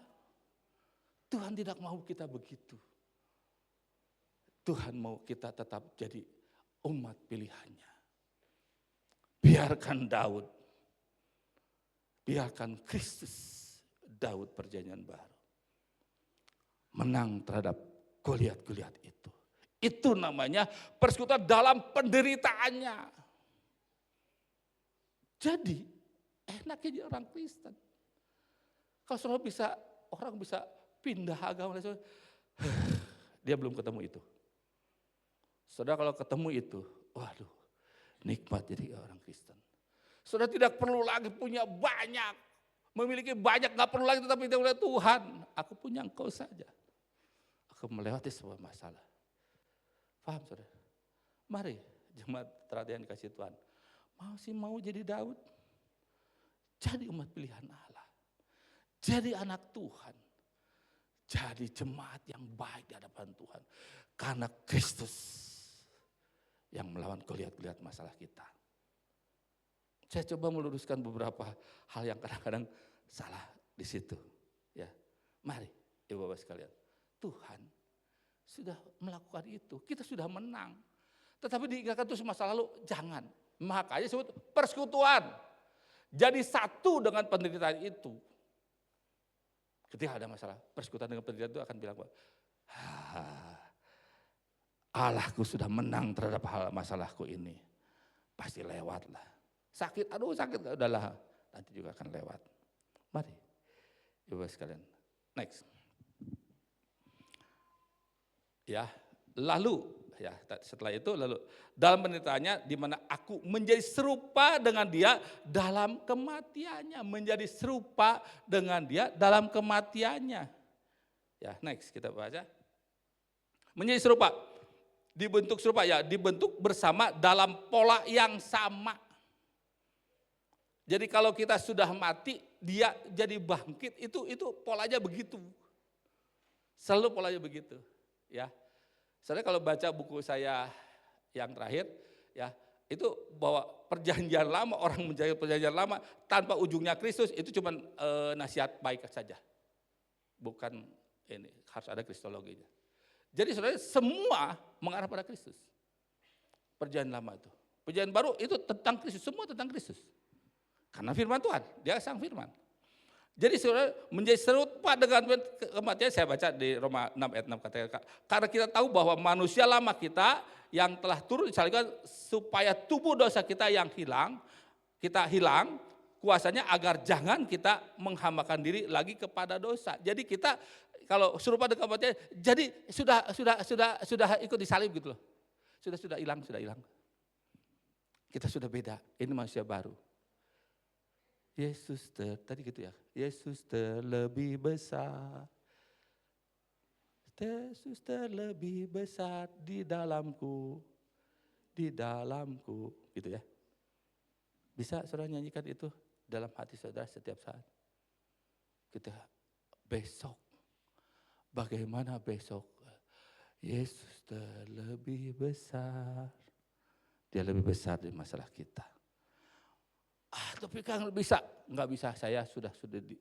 Tuhan tidak mau kita begitu. Tuhan mau kita tetap jadi umat pilihannya. Biarkan Daud, biarkan Kristus, Daud perjanjian baru, menang terhadap Goliat-Goliat itu. Itu namanya persekutuan dalam penderitaannya. Jadi enaknya jadi orang Kristen. Kalau orang bisa pindah agama, dia belum ketemu itu. Saudara kalau ketemu itu, waduh, nikmat jadi orang Kristen. Saudara tidak perlu lagi punya banyak, memiliki banyak, gak perlu lagi tetapi dia oleh Tuhan. Aku punya engkau saja. melewati sebuah masalah. Paham saudara? Mari jemaat terhati yang dikasih Tuhan. Mau jadi Daud? Jadi umat pilihan Allah. Jadi anak Tuhan. Jadi jemaat yang baik di hadapan Tuhan. Karena Kristus yang melawan goliat-goliat masalah kita. Saya coba meluruskan beberapa hal yang kadang-kadang salah di situ. Ya, mari Ibu Bapak sekalian. Tuhan sudah melakukan itu. Kita sudah menang. Tetapi diingatkan terus masa lalu, jangan. Makanya disebut persekutuan. Jadi satu dengan penderitaan itu. Ketika ada masalah, persekutuan dengan penderitaan itu akan bilang, Allahku sudah menang terhadap hal masalahku ini. Pasti lewatlah. Sakit, aduh sakit, udahlah. Nanti juga akan lewat. Mari, Ibu sekalian. Next. Ya, lalu ya setelah itu lalu dalam penderitaannya di mana aku menjadi serupa dengan dia dalam kematiannya, menjadi serupa dengan dia dalam kematiannya. Ya, next kita baca. Menjadi serupa, dibentuk serupa ya, dibentuk bersama dalam pola yang sama. Jadi kalau kita sudah mati, dia jadi bangkit, itu polanya begitu. Selalu polanya begitu, ya. Soalnya kalau baca buku saya yang terakhir, ya itu bahwa perjanjian lama, orang menjaga perjanjian lama tanpa ujungnya Kristus itu cuma nasihat baik saja, bukan ini harus ada kristologinya. Jadi saudara semua mengarah pada Kristus. Perjanjian lama itu, perjanjian baru itu tentang Kristus, semua tentang Kristus. Karena firman Tuhan, dia sang firman. Jadi saudara menjadi serupa dengan kematian, saya baca di Roma 6 ayat 6 kata, karena kita tahu bahwa manusia lama kita yang telah turun disalibkan supaya tubuh dosa kita yang hilang, kuasanya agar jangan kita menghambakan diri lagi kepada dosa. Jadi kita kalau serupa dengan kematian, jadi sudah ikut disalib gitu loh. Sudah hilang. Kita sudah beda, ini manusia baru. Tadi gitu ya, Yesus terlebih besar. Yesus terlebih besar di dalamku, gitu ya. Bisa saudara nyanyikan itu dalam hati saudara setiap saat. Kita besok, bagaimana besok? Yesus terlebih besar, dia lebih besar dari masalah kita. Tapi kan nggak bisa, saya sudah di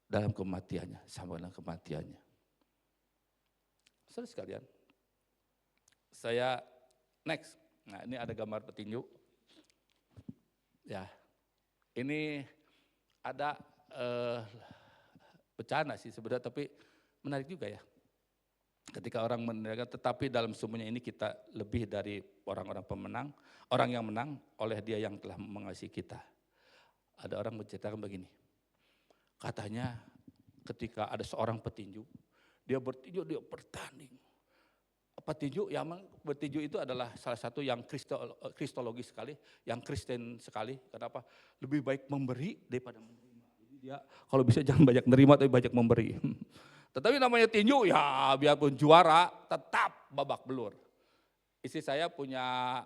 dalam kematiannya, sama dengan kematiannya. Saudara sekalian, saya next. Nah ini ada gambar petinju. Ya, ini ada bencana sih sebenarnya, tapi menarik juga ya. Ketika orang mendengarkan, tetapi dalam semuanya ini kita lebih dari orang-orang pemenang, orang yang menang oleh dia yang telah mengasihi kita. Ada orang menceritakan begini, katanya ketika ada seorang petinju, dia bertanding. Petinju itu adalah salah satu yang kristologis sekali, yang Kristen sekali. Kenapa? Lebih baik memberi daripada menerima. Jadi dia kalau bisa jangan banyak menerima tapi banyak memberi. Tetapi namanya tinju ya biarpun juara tetap babak belur. Istri saya punya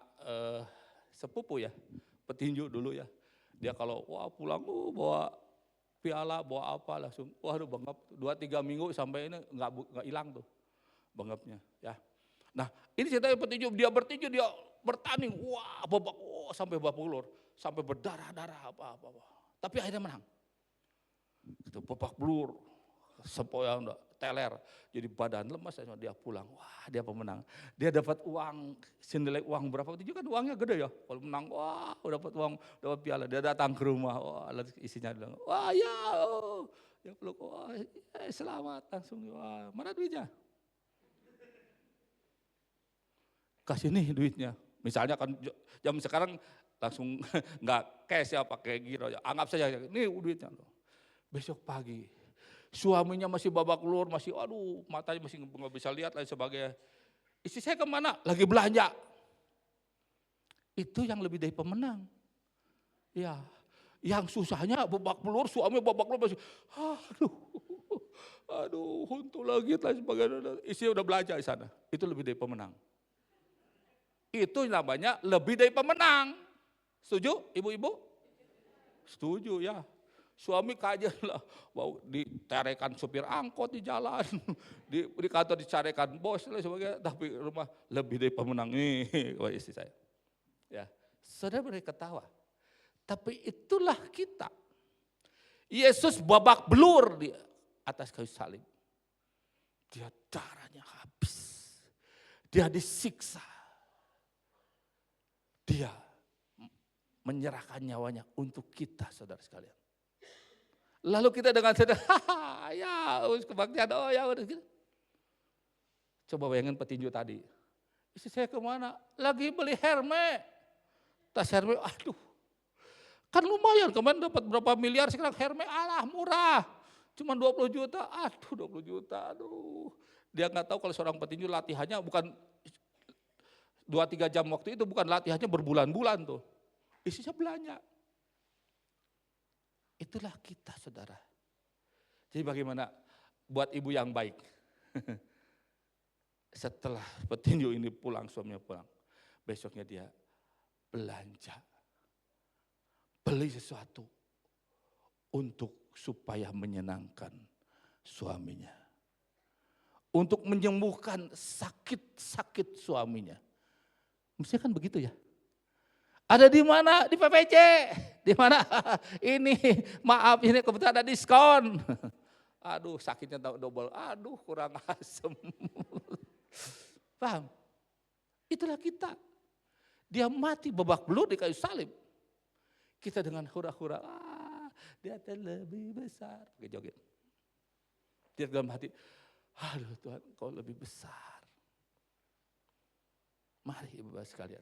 sepupu ya, petinju dulu ya. Dia kalau pulang bawa piala, bawa apa langsung, waduh bengap 2-3 minggu sampai ini nggak hilang tuh bengapnya ya. Nah ini ceritanya petinju, dia bertanding, sampai babak belur, sampai berdarah-darah apa. Tapi akhirnya menang. Itu babak belur, sempoyang teler, jadi badan lemas, dia pulang, dia pemenang. Dia dapat uang, senilai uang berapa, itu kan uangnya gede ya, kalau menang, dapat uang, dapat piala. Dia datang ke rumah, isinya bilang, ya peluk, selamat, langsung, mana duitnya? Kasih nih duitnya, misalnya kan jam sekarang langsung nggak cash ya, pakai giro, anggap saja, ini duitnya. Besok pagi, suaminya masih babak belur, masih matanya masih nggak bisa lihat lain sebagainya. Istri saya kemana? Lagi belanja. Itu yang lebih dari pemenang. Ya, yang susahnya babak belur, suami babak belur masih, aduh huntu lagi dan sebagainya. Isinya udah belajar di sana. Itu lebih dari pemenang. Itu namanya lebih dari pemenang. Setuju ibu-ibu? Setuju ya. Suami kajian lah, mau ditarekan supir angkot di jalan, di kantor dicarekan bos lah sebagainya, tapi rumah lebih dari pemenang nih, istri saya. Ya, saudara boleh ketawa, tapi itulah kita. Yesus babak belur di atas kayu salib. Dia darahnya habis, dia disiksa, dia menyerahkan nyawanya untuk kita, saudara sekalian. Lalu kita dengan sadar, ya kebaktian, oh ya udah gitu. Coba bayangin petinju tadi. Istri saya kemana? Lagi beli Hermes. Tas Hermes, aduh. Kan lumayan, kemarin dapat berapa miliar, sekarang Hermes, alah murah. Cuma 20 juta, aduh 20 juta, aduh. Dia nggak tahu kalau seorang petinju latihannya bukan 2-3 jam waktu itu, bukan latihannya berbulan-bulan tuh. Isinya belanja. Itulah kita, saudara. Jadi bagaimana buat ibu yang baik? Setelah petinju ini pulang, suaminya pulang. Besoknya dia belanja. Beli sesuatu untuk supaya menyenangkan suaminya. Untuk menyembuhkan sakit-sakit suaminya. Mestinya kan begitu ya. Ada di mana? Di PPC. Di mana? Ini, maaf ini kebetulan ada diskon. Aduh sakitnya double. Aduh kurang asem. Paham? Itulah kita. Dia mati babak belur di kayu salib. Kita dengan hura-hura, dia lebih besar. Oke, joget. Dia dalam hati, aduh Tuhan kau lebih besar. Mari ibu-ibu sekalian.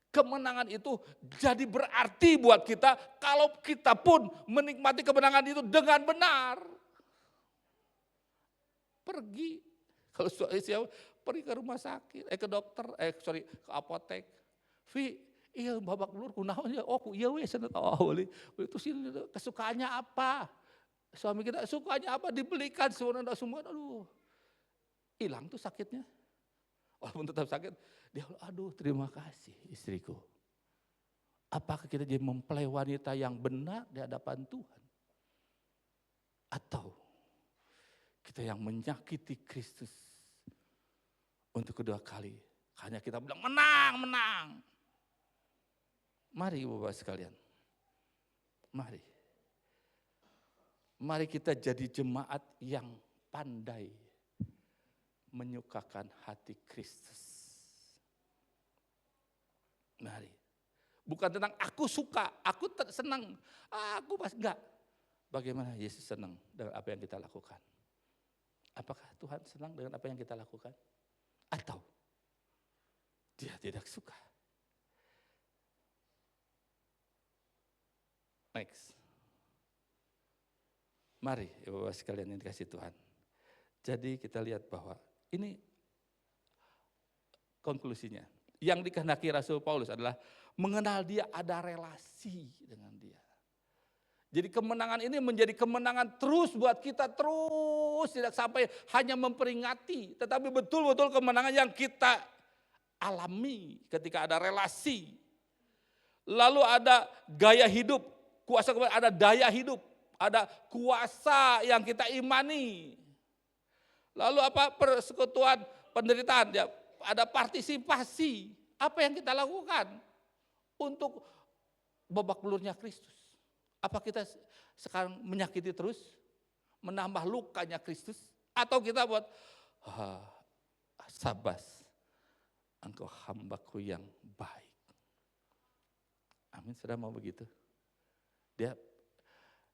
Kemenangan itu jadi berarti buat kita kalau kita pun menikmati kemenangan itu dengan benar. Pergi, kalau siapa pergi ke rumah sakit, ke dokter, ke apotek. Iya babak belur kunaon ya, oh iya weh seneng, oh boleh. Itu sih kesukaannya apa? Suami kita sukanya apa dibelikan semua, aduh hilang tuh sakitnya. Walaupun tetap sakit, dia aduh terima kasih istriku. Apakah kita jadi mempelai wanita yang benar di hadapan Tuhan? Atau kita yang menyakiti Kristus untuk kedua kali. Hanya kita bilang menang. Mari ibu-bapak sekalian, mari. Mari kita jadi jemaat yang pandai menyukakan hati Kristus. Mari. Bukan tentang aku suka, aku senang, aku pas enggak. Bagaimana Yesus senang dengan apa yang kita lakukan? Apakah Tuhan senang dengan apa yang kita lakukan? Atau dia tidak suka? Next. Mari ibu-bapak sekalian yang dikasih Tuhan. Jadi kita lihat bahwa ini konklusinya. Yang dikehendaki Rasul Paulus adalah mengenal dia, ada relasi dengan dia. Jadi kemenangan ini menjadi kemenangan terus buat kita, terus tidak sampai hanya memperingati. Tetapi betul-betul kemenangan yang kita alami ketika ada relasi. Lalu ada gaya hidup, kuasa kemenangan, ada daya hidup, ada kuasa yang kita imani. Lalu apa? Persekutuan penderitaan, ya, ada partisipasi. Apa yang kita lakukan untuk babak belurnya Kristus? Apa kita sekarang menyakiti terus, menambah lukanya Kristus? Atau kita buat, Sabas, engkau hambaku yang baik. Amin, saudara mau begitu? Dia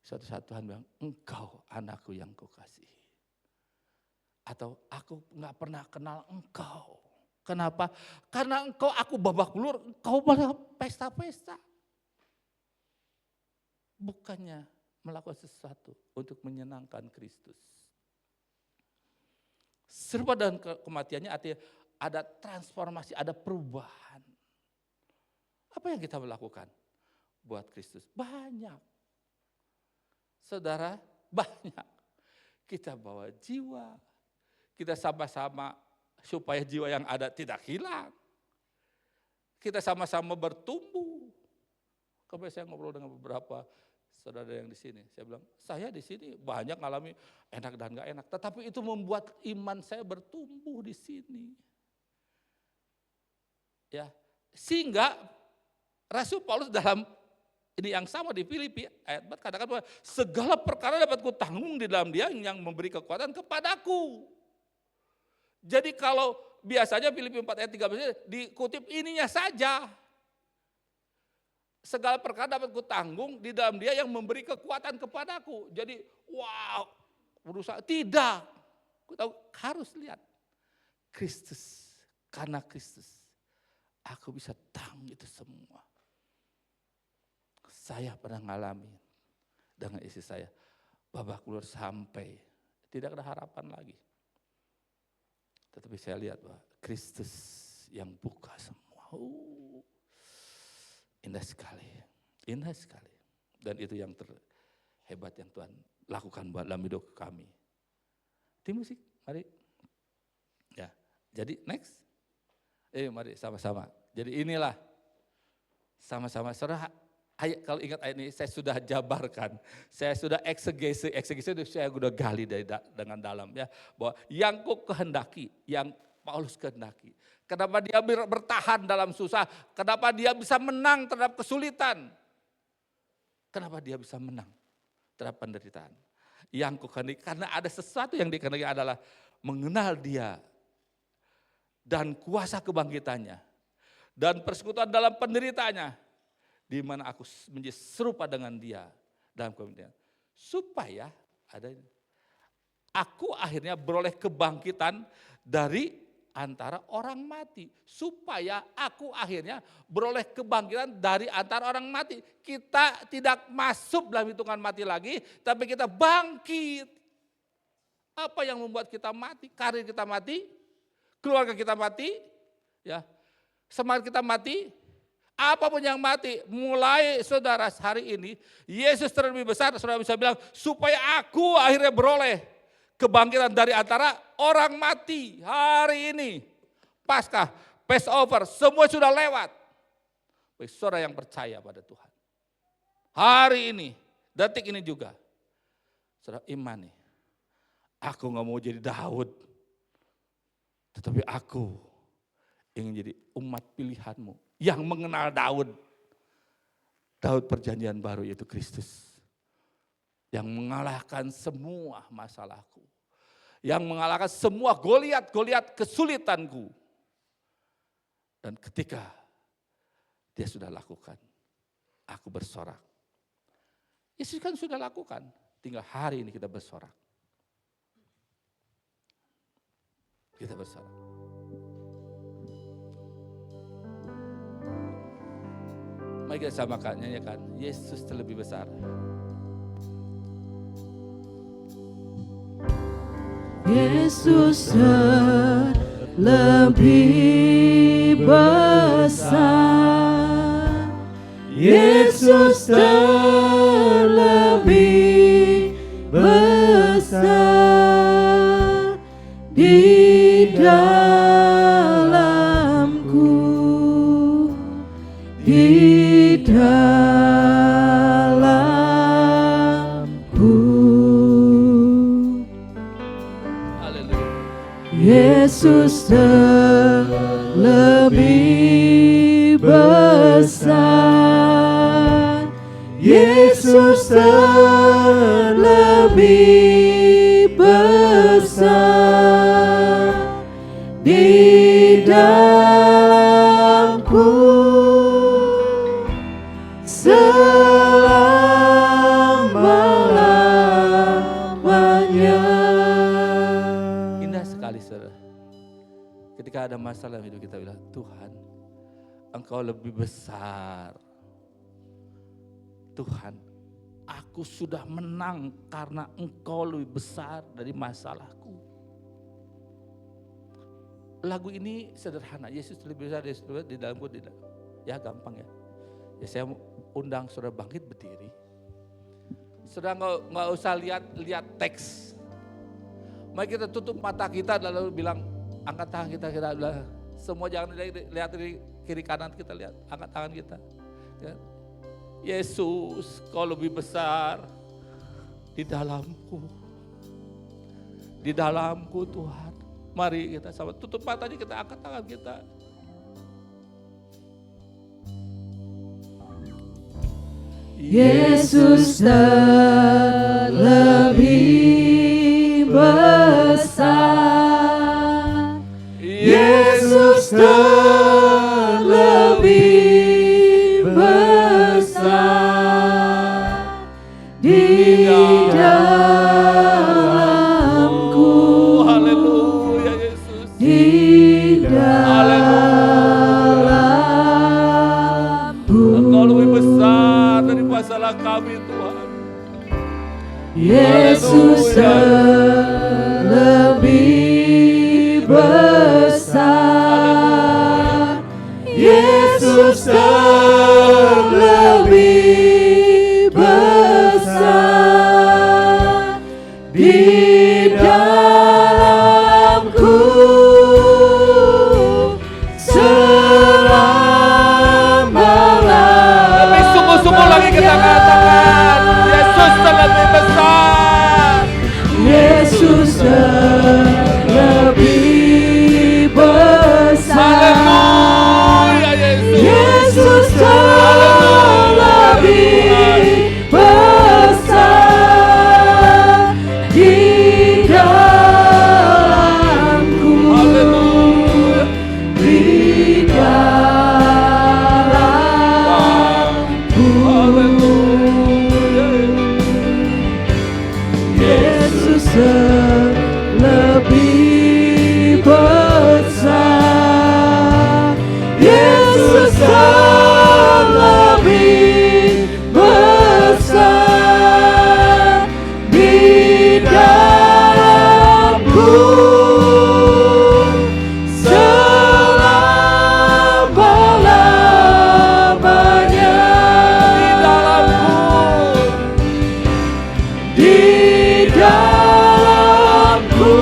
suatu saat Tuhan bilang, engkau anakku yang kukasihi. Atau aku gak pernah kenal engkau. Kenapa? Karena engkau aku babak belur, engkau malah pesta-pesta. Bukannya melakukan sesuatu untuk menyenangkan Kristus. Serupa dengan kematiannya artinya ada transformasi, ada perubahan. Apa yang kita melakukan buat Kristus? Banyak. Saudara, banyak. kita bawa jiwa. Kita sama-sama supaya jiwa yang ada tidak hilang. Kita sama-sama bertumbuh. Kemarin saya ngobrol dengan beberapa saudara yang di sini. Saya bilang, saya di sini banyak ngalami enak dan gak enak. Tetapi itu membuat iman saya bertumbuh di sini. Ya, sehingga Rasul Paulus dalam ini yang sama di Filipi ayat 4 katakan bahwa segala perkara dapat kutanggung di dalam Dia yang memberi kekuatan kepadaku. Jadi kalau biasanya Filipi 4 ayat 13 dikutip ininya saja. Segala perkara dapat kutanggung di dalam Dia yang memberi kekuatan kepadaku. Jadi wow, berusaha tidak. Aku tahu harus lihat Kristus, karena Kristus aku bisa tanggung itu semua. Saya pernah ngalamin dengan istri saya, babak belur sampai tidak ada harapan lagi. Tetapi saya lihat bahwa Kristus yang buka semua. Indah sekali, indah sekali. Dan itu yang terhebat yang Tuhan lakukan buat dalam hidup kami. Tim musik, mari. Ya, jadi next. Mari sama-sama. Jadi inilah sama-sama saudara. Kalau ingat ayat ini saya sudah jabarkan, saya sudah eksegesi itu saya sudah gali dengan dalam ya, bahwa yang kau kehendaki, yang Paulus kehendaki. Kenapa dia bertahan dalam susah? Kenapa dia bisa menang terhadap kesulitan? Kenapa dia bisa menang terhadap penderitaan? Yang kau kehendaki, karena ada sesuatu yang dikehendaki adalah mengenal Dia dan kuasa kebangkitannya dan persekutuan dalam penderitaannya. Di mana aku menjadi serupa dengan Dia dalam kemudian, supaya aku akhirnya beroleh kebangkitan dari antara orang mati, supaya aku akhirnya beroleh kebangkitan dari antara orang mati. Kita tidak masuk dalam hitungan mati lagi, tapi kita bangkit. Apa yang membuat kita mati? Karir kita mati, keluarga kita mati, ya, semangat kita mati. Apapun yang mati, mulai saudara hari ini, Yesus terlebih besar, saudara bisa bilang, supaya aku akhirnya beroleh kebangkitan dari antara orang mati hari ini. Paskah, Passover, semua sudah lewat. Bagi saudara yang percaya pada Tuhan. Hari ini, detik ini juga, saudara imani, aku gak mau jadi Daud, tetapi aku ingin jadi umat pilihanmu. Yang mengenal Daud perjanjian baru yaitu Kristus. Yang mengalahkan semua masalahku. Yang mengalahkan semua Goliat kesulitanku. Dan ketika dia sudah lakukan, aku bersorak. Yesus kan sudah lakukan, tinggal hari ini kita bersorak. Kita bersorak. Mari kita samakan, nyanyikan, Yesus terlebih besar. Yesus terlebih besar. Yesus terlebih besar di dalamku, di dalamku. Haleluya. Yesus terlebih besar. Yesus terlebih besar di dalamku selama-lamanya. Indah sekali saudara. Ketika ada masalah dalam hidup kita bilang, Tuhan, Engkau lebih besar. Tuhan, aku sudah menang karena Engkau lebih besar dari masalahku. Lagu ini sederhana, Yesus lebih besar di dalamku. Ya gampang ya. Ya saya undang saudara bangkit berdiri. Saudara nggak usah lihat teks. Mari kita tutup mata kita lalu bilang, angkat tangan kita bilang, semua jangan lihat di kiri kanan kita, lihat, angkat tangan kita. Ya. Yesus, Kau lebih besar di dalamku. Di dalamku Tuhan. Mari kita sama tutup matanya, kita angkat tangan kita. Yesus terlebih besar. Yesus terlebih besar di dalamku. Haleluya Yesus. Di dalamku. Engkau lebih besar dari masalah kami Tuhan. Yesus terlebih besar. Yesus terlebih besar di dalamku selama-lamanya. Tapi sungguh-sungguh lagi kita katakan, Yesus terlebih besar. Yesus terlebih besar. Haleluya Yesus. Yesus terlebih besar di dalamku. Haleluya. Di dalamku. Haleluya. Yesus terlebih besar. Yesus terlebih besar di dalamku selama-lamanya. Di dalamku. Di dalamku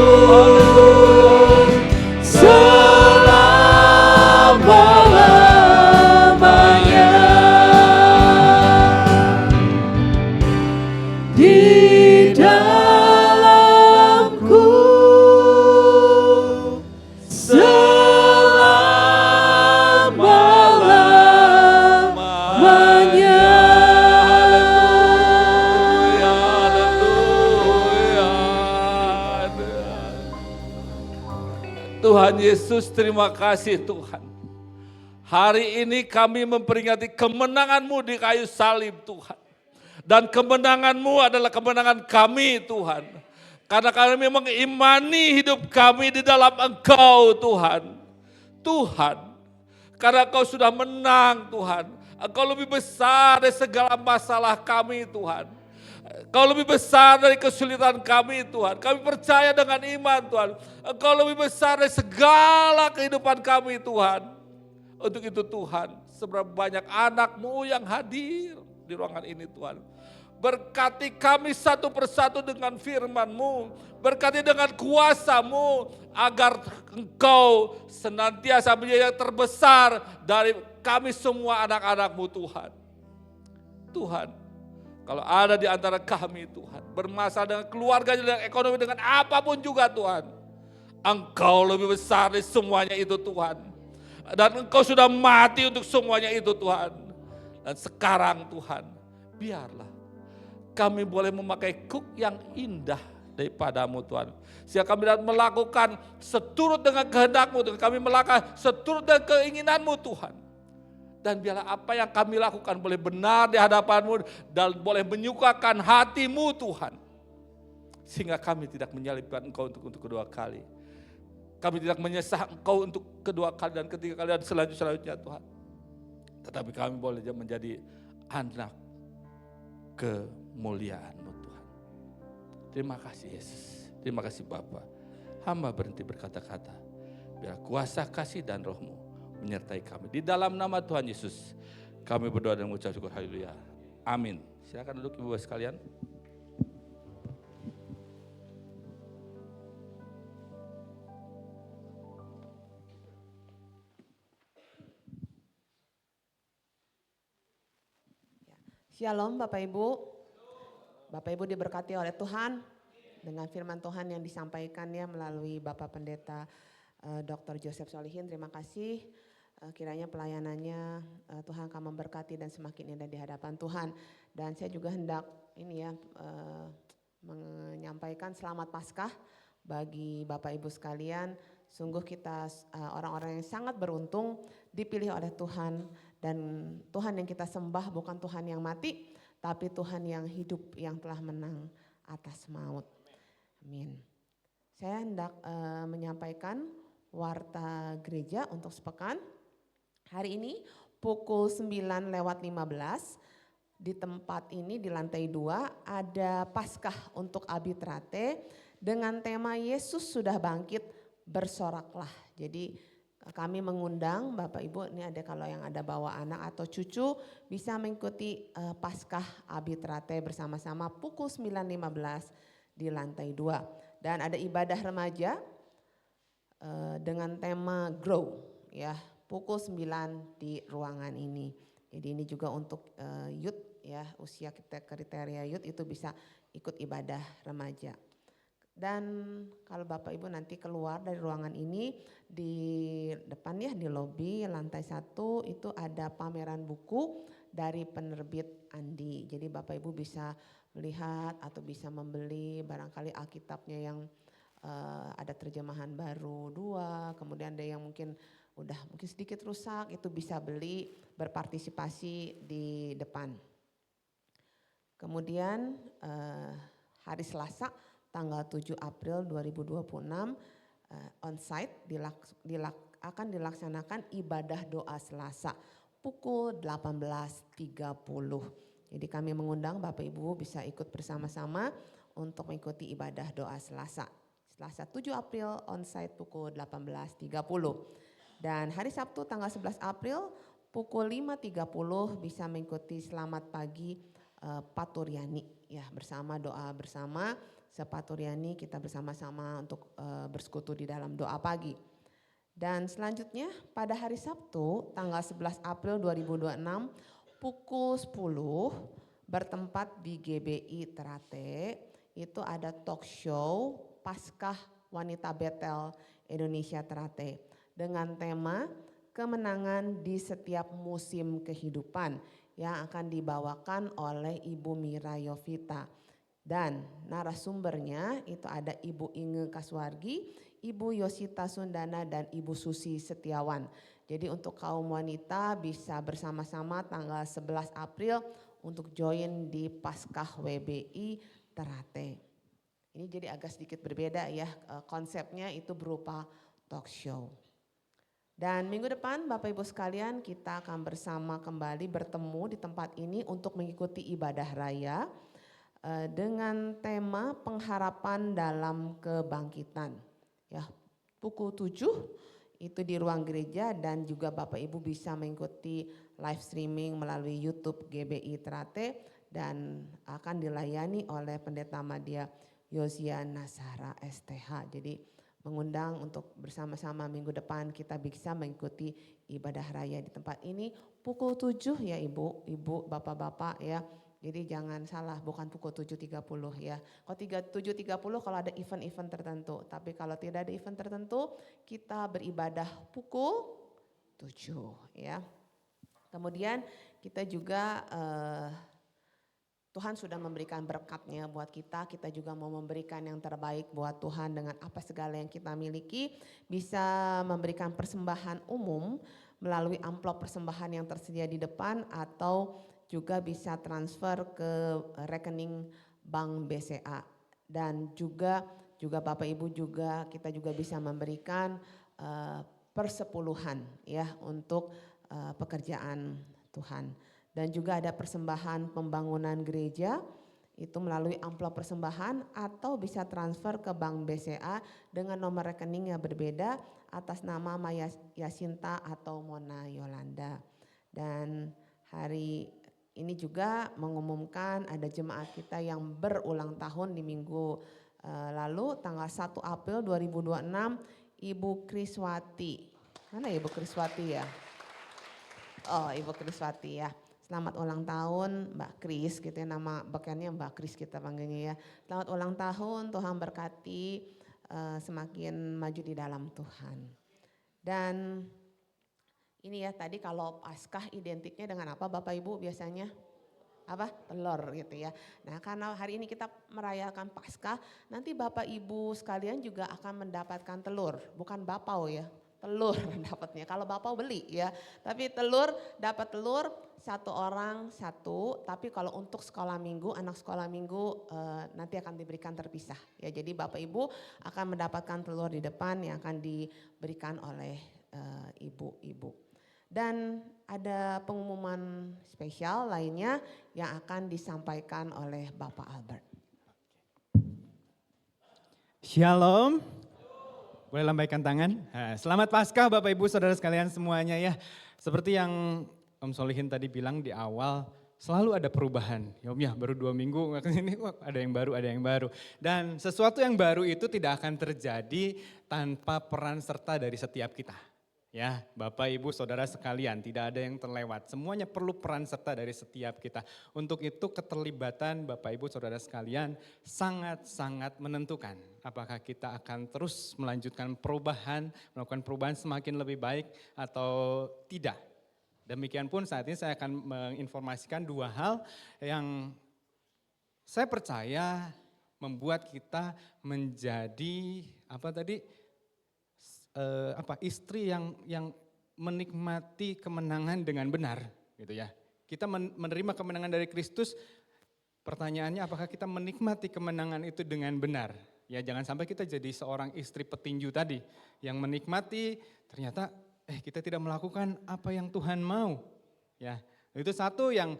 selama-lamanya. Di dalamku selama-lamanya. Tuhan Yesus, terima kasih Tuhan. Hari ini kami memperingati kemenangan-Mu di kayu salib Tuhan. Dan kemenangan-Mu adalah kemenangan kami Tuhan. Karena kami mengimani hidup kami di dalam Engkau Tuhan. Tuhan, karena Engkau sudah menang Tuhan. Engkau lebih besar dari segala masalah kami Tuhan. Engkau lebih besar dari kesulitan kami Tuhan. Kami percaya dengan iman Tuhan. Engkau lebih besar dari segala kehidupan kami Tuhan. Untuk itu Tuhan, seberapa banyak anak-Mu yang hadir di ruangan ini Tuhan. Berkati kami satu persatu dengan firman-Mu. Berkati dengan kuasa-Mu. Agar Engkau senantiasa menjadi yang terbesar dari kami semua anak-anak-Mu Tuhan. Tuhan, kalau ada di antara kami Tuhan, bermasalah dengan keluarganya, dengan ekonomi, dengan apapun juga Tuhan. Engkau lebih besar dari semuanya itu Tuhan. Dan Engkau sudah mati untuk semuanya itu Tuhan. Dan sekarang Tuhan, biarlah kami boleh memakai kuk yang indah daripada-Mu Tuhan. Sehingga kami dapat melakukan seturut dengan kehendak-Mu Tuhan. Kami melakukan seturut dengan keinginan-Mu Tuhan. Dan biarlah apa yang kami lakukan boleh benar di hadapan-Mu dan boleh menyukakan hati-Mu Tuhan. Sehingga kami tidak menyalibkan Engkau untuk kedua kali. Kami tidak menyesah Engkau untuk kedua kali dan ketiga kali dan selanjutnya Tuhan. Tetapi kami boleh menjadi anak kemuliaan-Mu Tuhan. Terima kasih Yesus. Terima kasih Bapa. Hamba berhenti berkata-kata. Biar kuasa kasih dan roh-Mu menyertai kami. Di dalam nama Tuhan Yesus, kami berdoa dan mengucap syukur. Haleluya. Amin. Silakan duduk Ibu sekalian. Shalom Bapak Ibu. Bapak Ibu diberkati oleh Tuhan dengan firman Tuhan yang disampaikannya melalui Bapak Pendeta Dr. Joseph Solihin. Terima kasih. Kiranya pelayanannya Tuhan akan memberkati dan semakin indah di hadapan Tuhan. Dan saya juga hendak menyampaikan selamat Paskah bagi Bapak Ibu sekalian. Sungguh kita orang-orang yang sangat beruntung dipilih oleh Tuhan, dan Tuhan yang kita sembah bukan Tuhan yang mati, tapi Tuhan yang hidup, yang telah menang atas maut. Amin. Saya hendak menyampaikan warta gereja untuk sepekan. Hari ini pukul 9:15 di tempat ini di lantai 2 ada Paskah untuk Abitrate dengan tema Yesus sudah bangkit, bersoraklah. Jadi kami mengundang Bapak Ibu, ini ada kalau yang ada bawa anak atau cucu bisa mengikuti Paskah Abitrate bersama-sama pukul 9:15 di lantai 2. Dan ada ibadah remaja dengan tema Grow ya, pukul 9 di ruangan ini. Jadi ini juga untuk youth ya, usia kita kriteria youth itu bisa ikut ibadah remaja. Dan kalau Bapak Ibu nanti keluar dari ruangan ini, di depan ya di lobi lantai 1 itu ada pameran buku dari penerbit Andi. Jadi Bapak Ibu bisa melihat atau bisa membeli barangkali Alkitabnya yang ada terjemahan baru 2, kemudian ada yang mungkin sedikit rusak, itu bisa beli, berpartisipasi di depan. Kemudian hari Selasa tanggal 7 April 2026 on-site akan dilaksanakan ibadah doa Selasa pukul 18.30. Jadi kami mengundang Bapak Ibu bisa ikut bersama-sama untuk mengikuti ibadah doa Selasa. Selasa 7 April on-site pukul 18.30. Dan hari Sabtu tanggal 11 April pukul 5.30 bisa mengikuti Selamat Pagi Paturiani ya, bersama doa bersama Sepaturiani, kita bersama-sama untuk bersekutu di dalam doa pagi. Dan selanjutnya pada hari Sabtu tanggal 11 April 2026 pukul 10 bertempat di GBI Terate, itu ada talk show Paskah Wanita Betel Indonesia Terate dengan tema kemenangan di setiap musim kehidupan yang akan dibawakan oleh Ibu Mira Yovita. Dan narasumbernya itu ada Ibu Inge Kaswargi, Ibu Yosita Sundana, dan Ibu Susi Setiawan. Jadi untuk kaum wanita bisa bersama-sama tanggal 11 April untuk join di Paskah WBI Terate. Ini jadi agak sedikit berbeda ya, konsepnya itu berupa talk show. Dan minggu depan Bapak Ibu sekalian kita akan bersama kembali bertemu di tempat ini untuk mengikuti ibadah raya dengan tema pengharapan dalam kebangkitan. Ya, pukul 7 itu di ruang gereja, dan juga Bapak Ibu bisa mengikuti live streaming melalui YouTube GBI Terate dan akan dilayani oleh Pendeta Madya Yosia Nasara STH. Jadi mengundang untuk bersama-sama minggu depan kita bisa mengikuti ibadah raya di tempat ini pukul 7 ya Ibu, Bapak-bapak ya. Jadi jangan salah, bukan pukul 7.30 ya. Kalau 7.30 kalau ada event-event tertentu, tapi kalau tidak ada event tertentu kita beribadah pukul 7 ya. Kemudian kita juga Tuhan sudah memberikan berkatnya buat kita juga mau memberikan yang terbaik buat Tuhan dengan apa segala yang kita miliki. Bisa memberikan persembahan umum melalui amplop persembahan yang tersedia di depan, atau juga bisa transfer ke rekening Bank BCA. Dan juga Bapak Ibu juga kita juga bisa memberikan persepuluhan ya untuk pekerjaan Tuhan. Dan juga ada persembahan pembangunan gereja itu melalui amplop persembahan, atau bisa transfer ke Bank BCA dengan nomor rekening yang berbeda atas nama Maya Yasinta atau Mona Yolanda. Dan hari ini juga mengumumkan ada jemaat kita yang berulang tahun di minggu lalu tanggal 1 April 2026, Ibu Kriswati. Mana Ibu Kriswati ya? Oh, Ibu Kriswati ya. Selamat ulang tahun Mbak Kris gitu ya, nama bekennya Mbak Kris kita panggilnya ya. Selamat ulang tahun, Tuhan berkati semakin maju di dalam Tuhan. Dan ini ya tadi kalau Paskah identiknya dengan apa Bapak Ibu biasanya? Apa? Telur gitu ya. Nah karena hari ini kita merayakan Paskah, nanti Bapak Ibu sekalian juga akan mendapatkan telur, bukan bapau ya. Telur dapatnya, kalau bapau beli ya. Tapi telur, dapat telur 1 orang 1, tapi kalau untuk sekolah minggu, anak sekolah minggu nanti akan diberikan terpisah. Ya, jadi Bapak Ibu akan mendapatkan telur di depan yang akan diberikan oleh ibu-ibu. Dan ada pengumuman spesial lainnya yang akan disampaikan oleh Bapak Albert. Shalom. Boleh lambaikan tangan. Nah, selamat Paskah Bapak Ibu Saudara sekalian semuanya ya. Seperti yang Om Solihin tadi bilang di awal, selalu ada perubahan. Ya Om ya, baru 2 minggu ini ada yang baru. Dan sesuatu yang baru itu tidak akan terjadi tanpa peran serta dari setiap kita. Ya, Bapak Ibu Saudara sekalian, tidak ada yang terlewat. Semuanya perlu peran serta dari setiap kita. Untuk itu keterlibatan Bapak Ibu Saudara sekalian sangat-sangat menentukan. Apakah kita akan terus melanjutkan perubahan, melakukan perubahan semakin lebih baik atau tidak. Demikian pun saat ini saya akan menginformasikan 2 hal yang saya percaya membuat kita menjadi istri yang menikmati kemenangan dengan benar gitu ya. Kita menerima kemenangan dari Kristus, pertanyaannya apakah kita menikmati kemenangan itu dengan benar? Ya jangan sampai kita jadi seorang istri petinju tadi yang menikmati ternyata kita tidak melakukan apa yang Tuhan mau. Ya, itu satu yang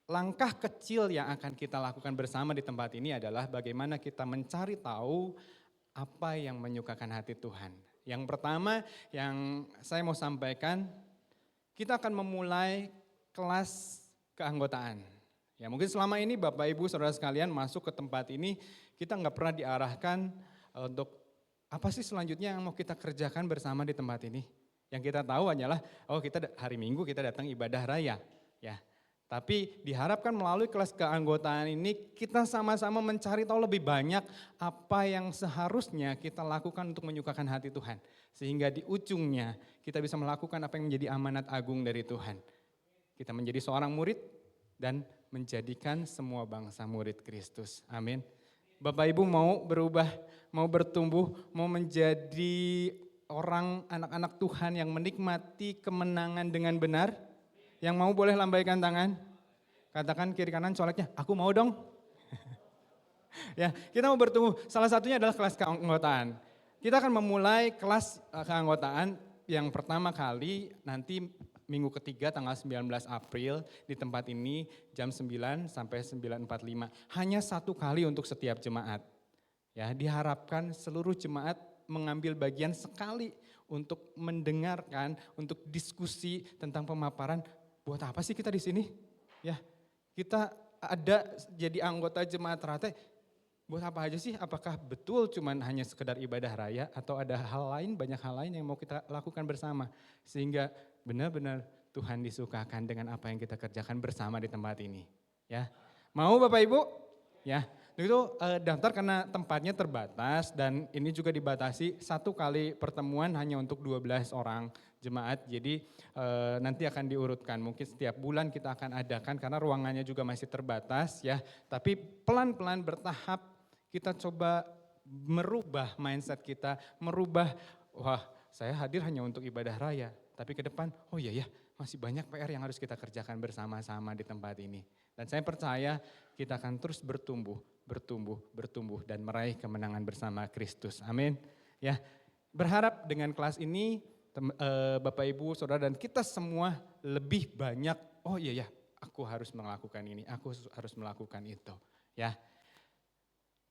langkah kecil yang akan kita lakukan bersama di tempat ini adalah bagaimana kita mencari tahu apa yang menyukakan hati Tuhan. Yang pertama yang saya mau sampaikan, kita akan memulai kelas keanggotaan. Ya mungkin selama ini Bapak Ibu Saudara sekalian masuk ke tempat ini, kita nggak pernah diarahkan untuk apa sih selanjutnya yang mau kita kerjakan bersama di tempat ini. Yang kita tahu hanyalah, kita hari Minggu kita datang ibadah raya. Ya. Tapi diharapkan melalui kelas keanggotaan ini kita sama-sama mencari tahu lebih banyak apa yang seharusnya kita lakukan untuk menyukakan hati Tuhan. Sehingga di ujungnya kita bisa melakukan apa yang menjadi amanat agung dari Tuhan. Kita menjadi seorang murid dan menjadikan semua bangsa murid Kristus. Amin. Bapak Ibu mau berubah, mau bertumbuh, mau menjadi orang anak-anak Tuhan yang menikmati kemenangan dengan benar? Yang mau boleh lambaikan tangan. Katakan kiri kanan coleknya, aku mau dong. Ya, kita mau bertumbuh. Salah satunya adalah kelas keanggotaan. Kita akan memulai kelas keanggotaan yang pertama kali nanti minggu ketiga tanggal 19 April di tempat ini jam 9 sampai 9.45. Hanya 1 kali untuk setiap jemaat. Ya, diharapkan seluruh jemaat mengambil bagian sekali untuk mendengarkan, untuk diskusi tentang pemaparan. Buat apa sih kita di sini? Ya, kita ada jadi anggota jemaat Rate. Buat apa aja sih? Apakah betul cuman hanya sekedar ibadah raya atau ada hal lain, banyak hal lain yang mau kita lakukan bersama sehingga benar-benar Tuhan disukakan dengan apa yang kita kerjakan bersama di tempat ini. Ya, mau Bapak Ibu? Ya, itu daftar karena tempatnya terbatas dan ini juga dibatasi 1 kali pertemuan hanya untuk 12 orang jemaat. Jadi nanti akan diurutkan, mungkin setiap bulan kita akan adakan karena ruangannya juga masih terbatas ya. Tapi pelan-pelan bertahap kita coba merubah mindset kita, merubah saya hadir hanya untuk ibadah raya. Tapi ke depan, masih banyak PR yang harus kita kerjakan bersama-sama di tempat ini. Dan saya percaya kita akan terus bertumbuh dan meraih kemenangan bersama Kristus. Amin. Ya, berharap dengan kelas ini Bapak Ibu Saudara dan kita semua lebih banyak, aku harus melakukan ini, aku harus melakukan itu. Ya.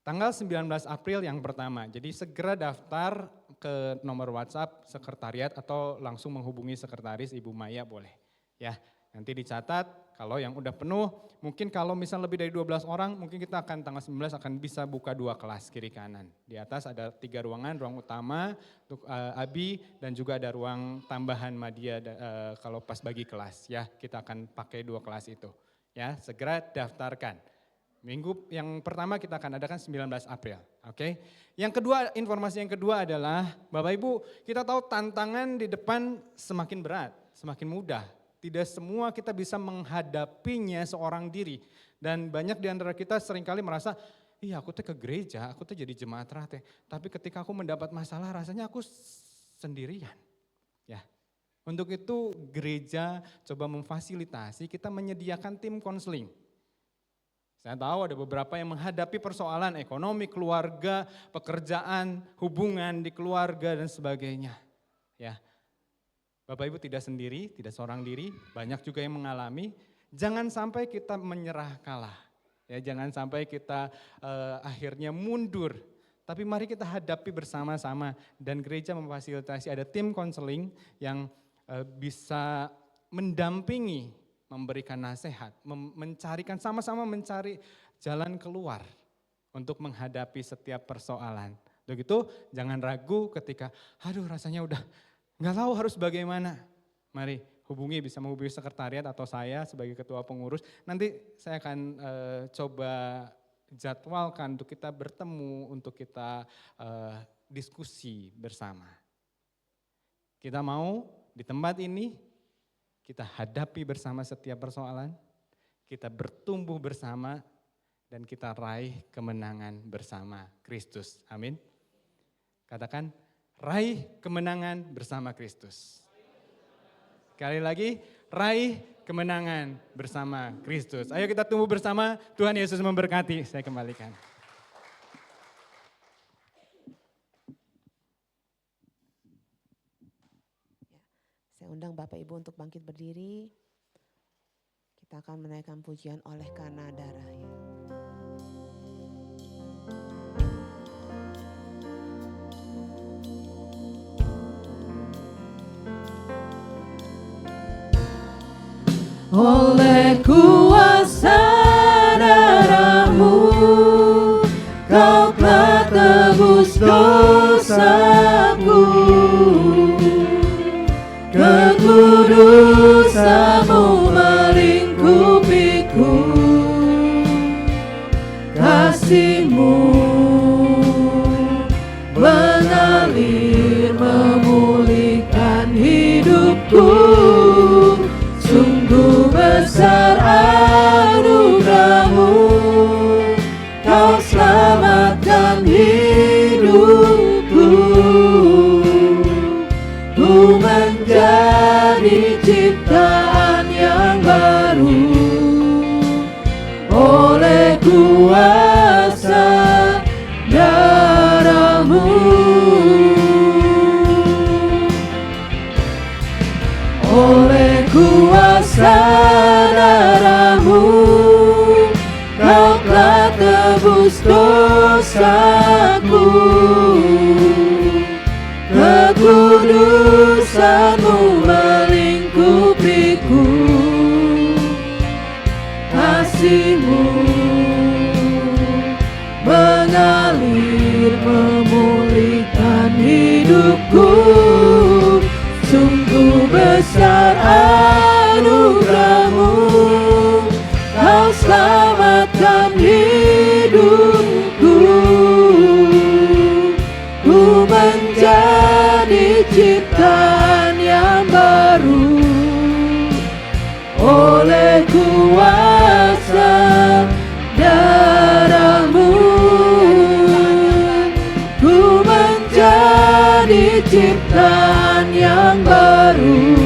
Tanggal 19 April yang pertama, jadi segera daftar ke nomor WhatsApp sekretariat atau langsung menghubungi sekretaris Ibu Maya boleh. Ya, nanti dicatat Kalau yang udah penuh, mungkin kalau misal lebih dari 12 orang, mungkin kita akan tanggal 19 akan bisa buka 2 kelas kiri kanan. Di atas ada 3 ruangan, ruang utama untuk Abi dan juga ada ruang tambahan Madia kalau pas bagi kelas ya. Kita akan pakai 2 kelas itu. Ya, segera daftarkan. Minggu yang pertama kita akan adakan 19 April, oke? Yang kedua, informasi yang kedua adalah Bapak Ibu, kita tahu tantangan di depan semakin berat, semakin mudah. Tidak semua kita bisa menghadapinya seorang diri. Dan banyak di antara kita seringkali merasa, iya aku tuh ke gereja, aku tuh jadi jemaat teh. Tapi ketika aku mendapat masalah rasanya aku sendirian. Ya. Untuk itu gereja coba memfasilitasi, kita menyediakan tim konseling. Saya tahu ada beberapa yang menghadapi persoalan ekonomi, keluarga, pekerjaan, hubungan di keluarga dan sebagainya. Ya, Bapak Ibu tidak sendiri, tidak seorang diri, banyak juga yang mengalami. Jangan sampai kita menyerah kalah. Ya, jangan sampai kita akhirnya mundur. Tapi mari kita hadapi bersama-sama dan gereja memfasilitasi ada tim konseling yang bisa mendampingi, memberikan nasihat, mencarikan sama-sama mencari jalan keluar untuk menghadapi setiap persoalan. Begitu jangan ragu ketika aduh rasanya udah nggak tahu harus bagaimana. Mari bisa menghubungi sekretariat atau saya sebagai ketua pengurus. Nanti saya akan coba jadwalkan untuk kita bertemu, untuk kita diskusi bersama. Kita mau di tempat ini kita hadapi bersama setiap persoalan, kita bertumbuh bersama, dan kita raih kemenangan bersama Kristus. Amin. Katakan, raih kemenangan bersama Kristus. Sekali lagi, raih kemenangan bersama Kristus. Ayo kita tumbuh bersama, Tuhan Yesus memberkati. Saya kembalikan. Saya undang Bapak Ibu untuk bangkit berdiri. Kita akan menaikkan pujian oleh karena darahnya. Oleh kuasa darah-Mu, Kau telah tebus dosaku. Kekudusan-Mu melingkupiku, kasih-Mu mengalir memulihkan hidupku. Sungguh besar anugerah-Mu, Kau selamatkan hidupku. Ku menjadi ciptaan yang baru oleh kuasa darah-Mu. Oleh kuasa darah-Mu, Kau telah tebus dosaku. Kekudusan-Mu melingkupiku, kasih-Mu mengalir memulihkan hidupku. Sungguh besar anugerah-Mu, Kau selamatkan hidupku. Ku menjadi ciptaan yang baru oleh kuasa darah-Mu. Ku menjadi ciptaan yang baru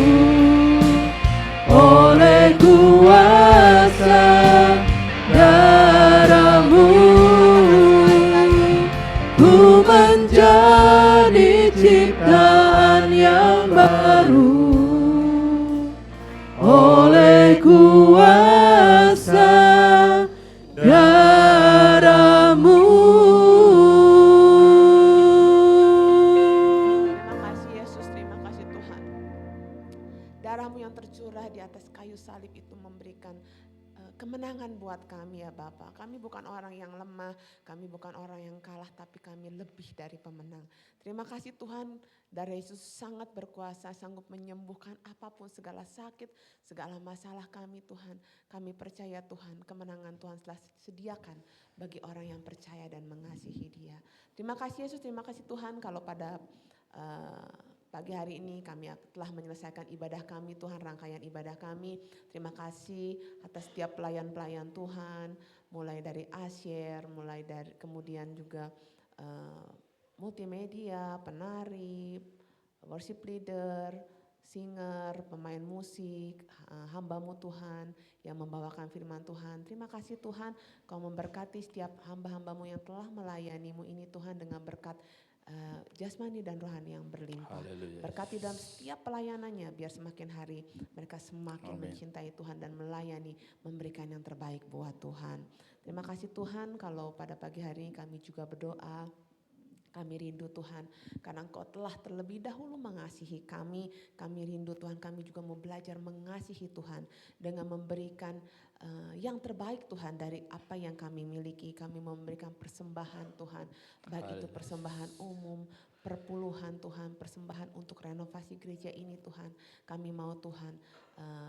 oleh kuasa darah-Mu. Ku menjadi ciptaan yang baru oleh kuasa darah-Mu. Terima kasih Yesus, terima kasih Tuhan. Darah-Mu yang tercurah di atas kayu salib itu memberikan memberikan kemenangan buat kami ya Bapa. Kami bukan orang yang lemah, kami bukan orang yang kalah, tapi kami lebih dari pemenang. Terima kasih Tuhan, darah Yesus sangat berkuasa, sanggup menyembuhkan apapun segala sakit, segala masalah kami Tuhan. Kami percaya Tuhan, kemenangan Tuhan telah sediakan bagi orang yang percaya dan mengasihi Dia. Terima kasih Yesus, terima kasih Tuhan kalau pada pagi hari ini kami telah menyelesaikan ibadah kami Tuhan, rangkaian ibadah kami. Terima kasih atas setiap pelayan-pelayan Tuhan, mulai dari Asyir, mulai dari kemudian juga multimedia, penari, worship leader, singer, pemain musik, hamba-Mu Tuhan yang membawakan firman Tuhan. Terima kasih Tuhan, Kau memberkati setiap hamba-hamba-Mu yang telah melayani-Mu ini Tuhan dengan berkat jasmani dan rohani yang berlimpah. Haleluya. Berkati dalam setiap pelayanannya biar semakin hari mereka semakin Amin. mencintai Tuhan dan melayani, memberikan yang terbaik buat Tuhan. Terima kasih Tuhan kalau pada pagi hari ini kami juga berdoa. Kami rindu Tuhan karena Engkau telah terlebih dahulu mengasihi kami. Kami rindu Tuhan, kami juga mau belajar mengasihi Tuhan dengan memberikan yang terbaik Tuhan dari apa yang kami miliki. Kami memberikan persembahan Tuhan, baik itu persembahan umum, perpuluhan Tuhan, persembahan untuk renovasi gereja ini Tuhan. Kami mau Tuhan,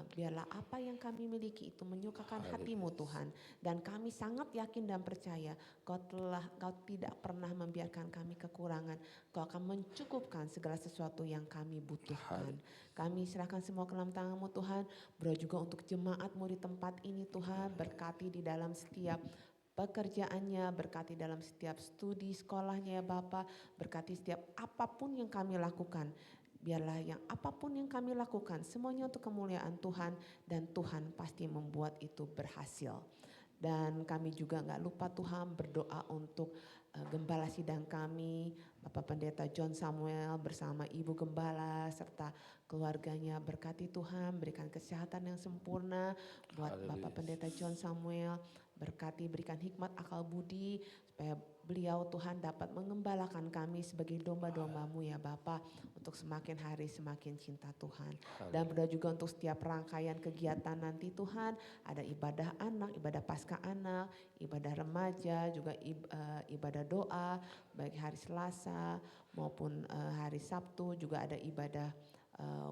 biarlah apa yang kami miliki itu menyukakan hati-Mu Tuhan. Dan kami sangat yakin dan percaya Kau tidak pernah membiarkan kami kekurangan. Kau akan mencukupkan segala sesuatu yang kami butuhkan. Kami serahkan semua ke dalam tangan-Mu Tuhan. Berdoa juga untuk jemaat-Mu di tempat ini Tuhan. Berkati di dalam setiap pekerjaannya, berkati dalam setiap studi sekolahnya ya Bapa, berkati setiap apapun yang kami lakukan. Biarlah yang apapun yang kami lakukan semuanya untuk kemuliaan Tuhan dan Tuhan pasti membuat itu berhasil. Dan kami juga gak lupa Tuhan berdoa untuk Gembala sidang kami, Bapak Pendeta John Samuel bersama Ibu Gembala serta keluarganya. Berkati Tuhan, berikan kesehatan yang sempurna buat Bapak Pendeta John Samuel. Berkati, berikan hikmat akal budi supaya beliau Tuhan dapat mengembalakan kami sebagai domba-domba-Mu ya Bapa, untuk semakin hari semakin cinta Tuhan. Dan berdoa juga untuk setiap rangkaian kegiatan nanti Tuhan, ada ibadah anak, ibadah pasca anak, ibadah remaja, juga ibadah doa baik hari Selasa maupun hari Sabtu, juga ada ibadah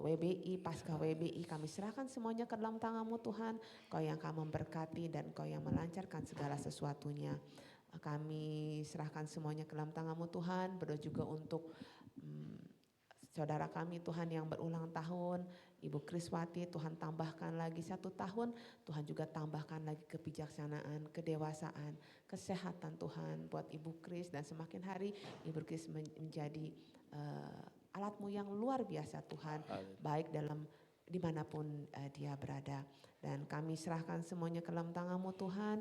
WBI, pasca WBI. Kami serahkan semuanya ke dalam tangan-Mu Tuhan. Kau yang akan memberkati dan Kau yang melancarkan segala sesuatunya. Kami serahkan semuanya ke dalam tangan-Mu Tuhan. Berdoa juga untuk saudara kami Tuhan yang berulang tahun, Ibu Kriswati, Tuhan tambahkan lagi 1 tahun. Tuhan juga tambahkan lagi kebijaksanaan, kedewasaan, kesehatan Tuhan buat Ibu Kris. Dan semakin hari Ibu Kris menjadi alat-Mu yang luar biasa Tuhan, baik dalam dimanapun dia berada. Dan kami serahkan semuanya ke dalam tangan-Mu Tuhan.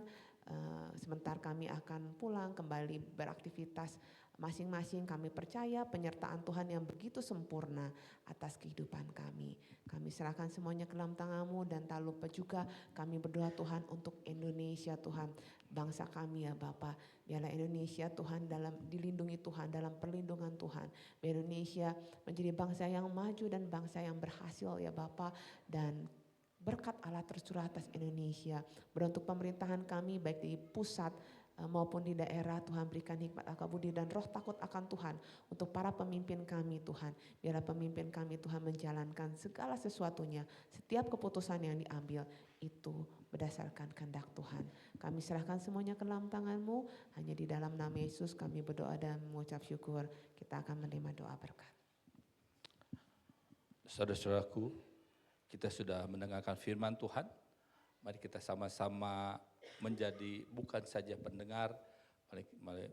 Sebentar kami akan pulang kembali beraktivitas masing-masing. Kami percaya penyertaan Tuhan yang begitu sempurna atas kehidupan kami. Kami serahkan semuanya ke dalam tangan-Mu dan tak lupa juga kami berdoa Tuhan untuk Indonesia Tuhan, bangsa kami ya Bapa. Biarlah Indonesia Tuhan dilindungi Tuhan, dalam perlindungan Tuhan. Biar Indonesia menjadi bangsa yang maju dan bangsa yang berhasil ya Bapa. Dan berkat Allah tercurah atas Indonesia. Berdoa untuk pemerintahan kami baik di pusat maupun di daerah. Tuhan berikan hikmat akal budi dan roh takut akan Tuhan untuk para pemimpin kami Tuhan. Biarlah pemimpin kami Tuhan menjalankan segala sesuatunya. Setiap keputusan yang diambil itu berdasarkan kehendak Tuhan. Kami serahkan semuanya ke dalam tangan-Mu. Hanya di dalam nama Yesus kami berdoa dan mengucap syukur. Kita akan menerima doa berkat. Saudara-saudaraku, kita sudah mendengarkan firman Tuhan. Mari kita sama-sama menjadi bukan saja pendengar,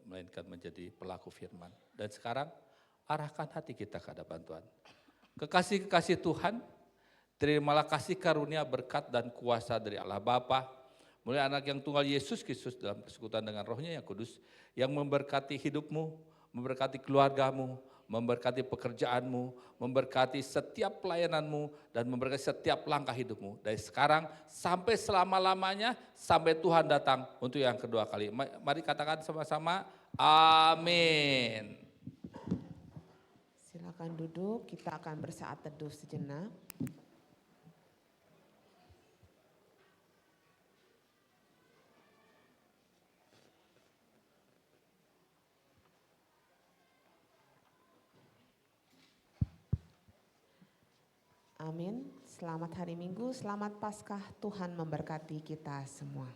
melainkan menjadi pelaku firman. Dan sekarang arahkan hati kita ke hadapan Tuhan. Kekasih-kekasih Tuhan, terimalah kasih karunia, berkat dan kuasa dari Allah Bapa, mulai anak yang tunggal Yesus Kristus dalam persekutuan dengan Roh-Nya yang kudus, yang memberkati hidupmu, memberkati keluargamu, memberkati pekerjaanmu, memberkati setiap pelayananmu, dan memberkati setiap langkah hidupmu. Dari sekarang sampai selama-lamanya, sampai Tuhan datang untuk yang kedua kali. Mari katakan sama-sama, amin. Silakan duduk, kita akan bersaat teduh sejenak. Amin. Selamat hari Minggu, selamat Paskah. Tuhan memberkati kita semua.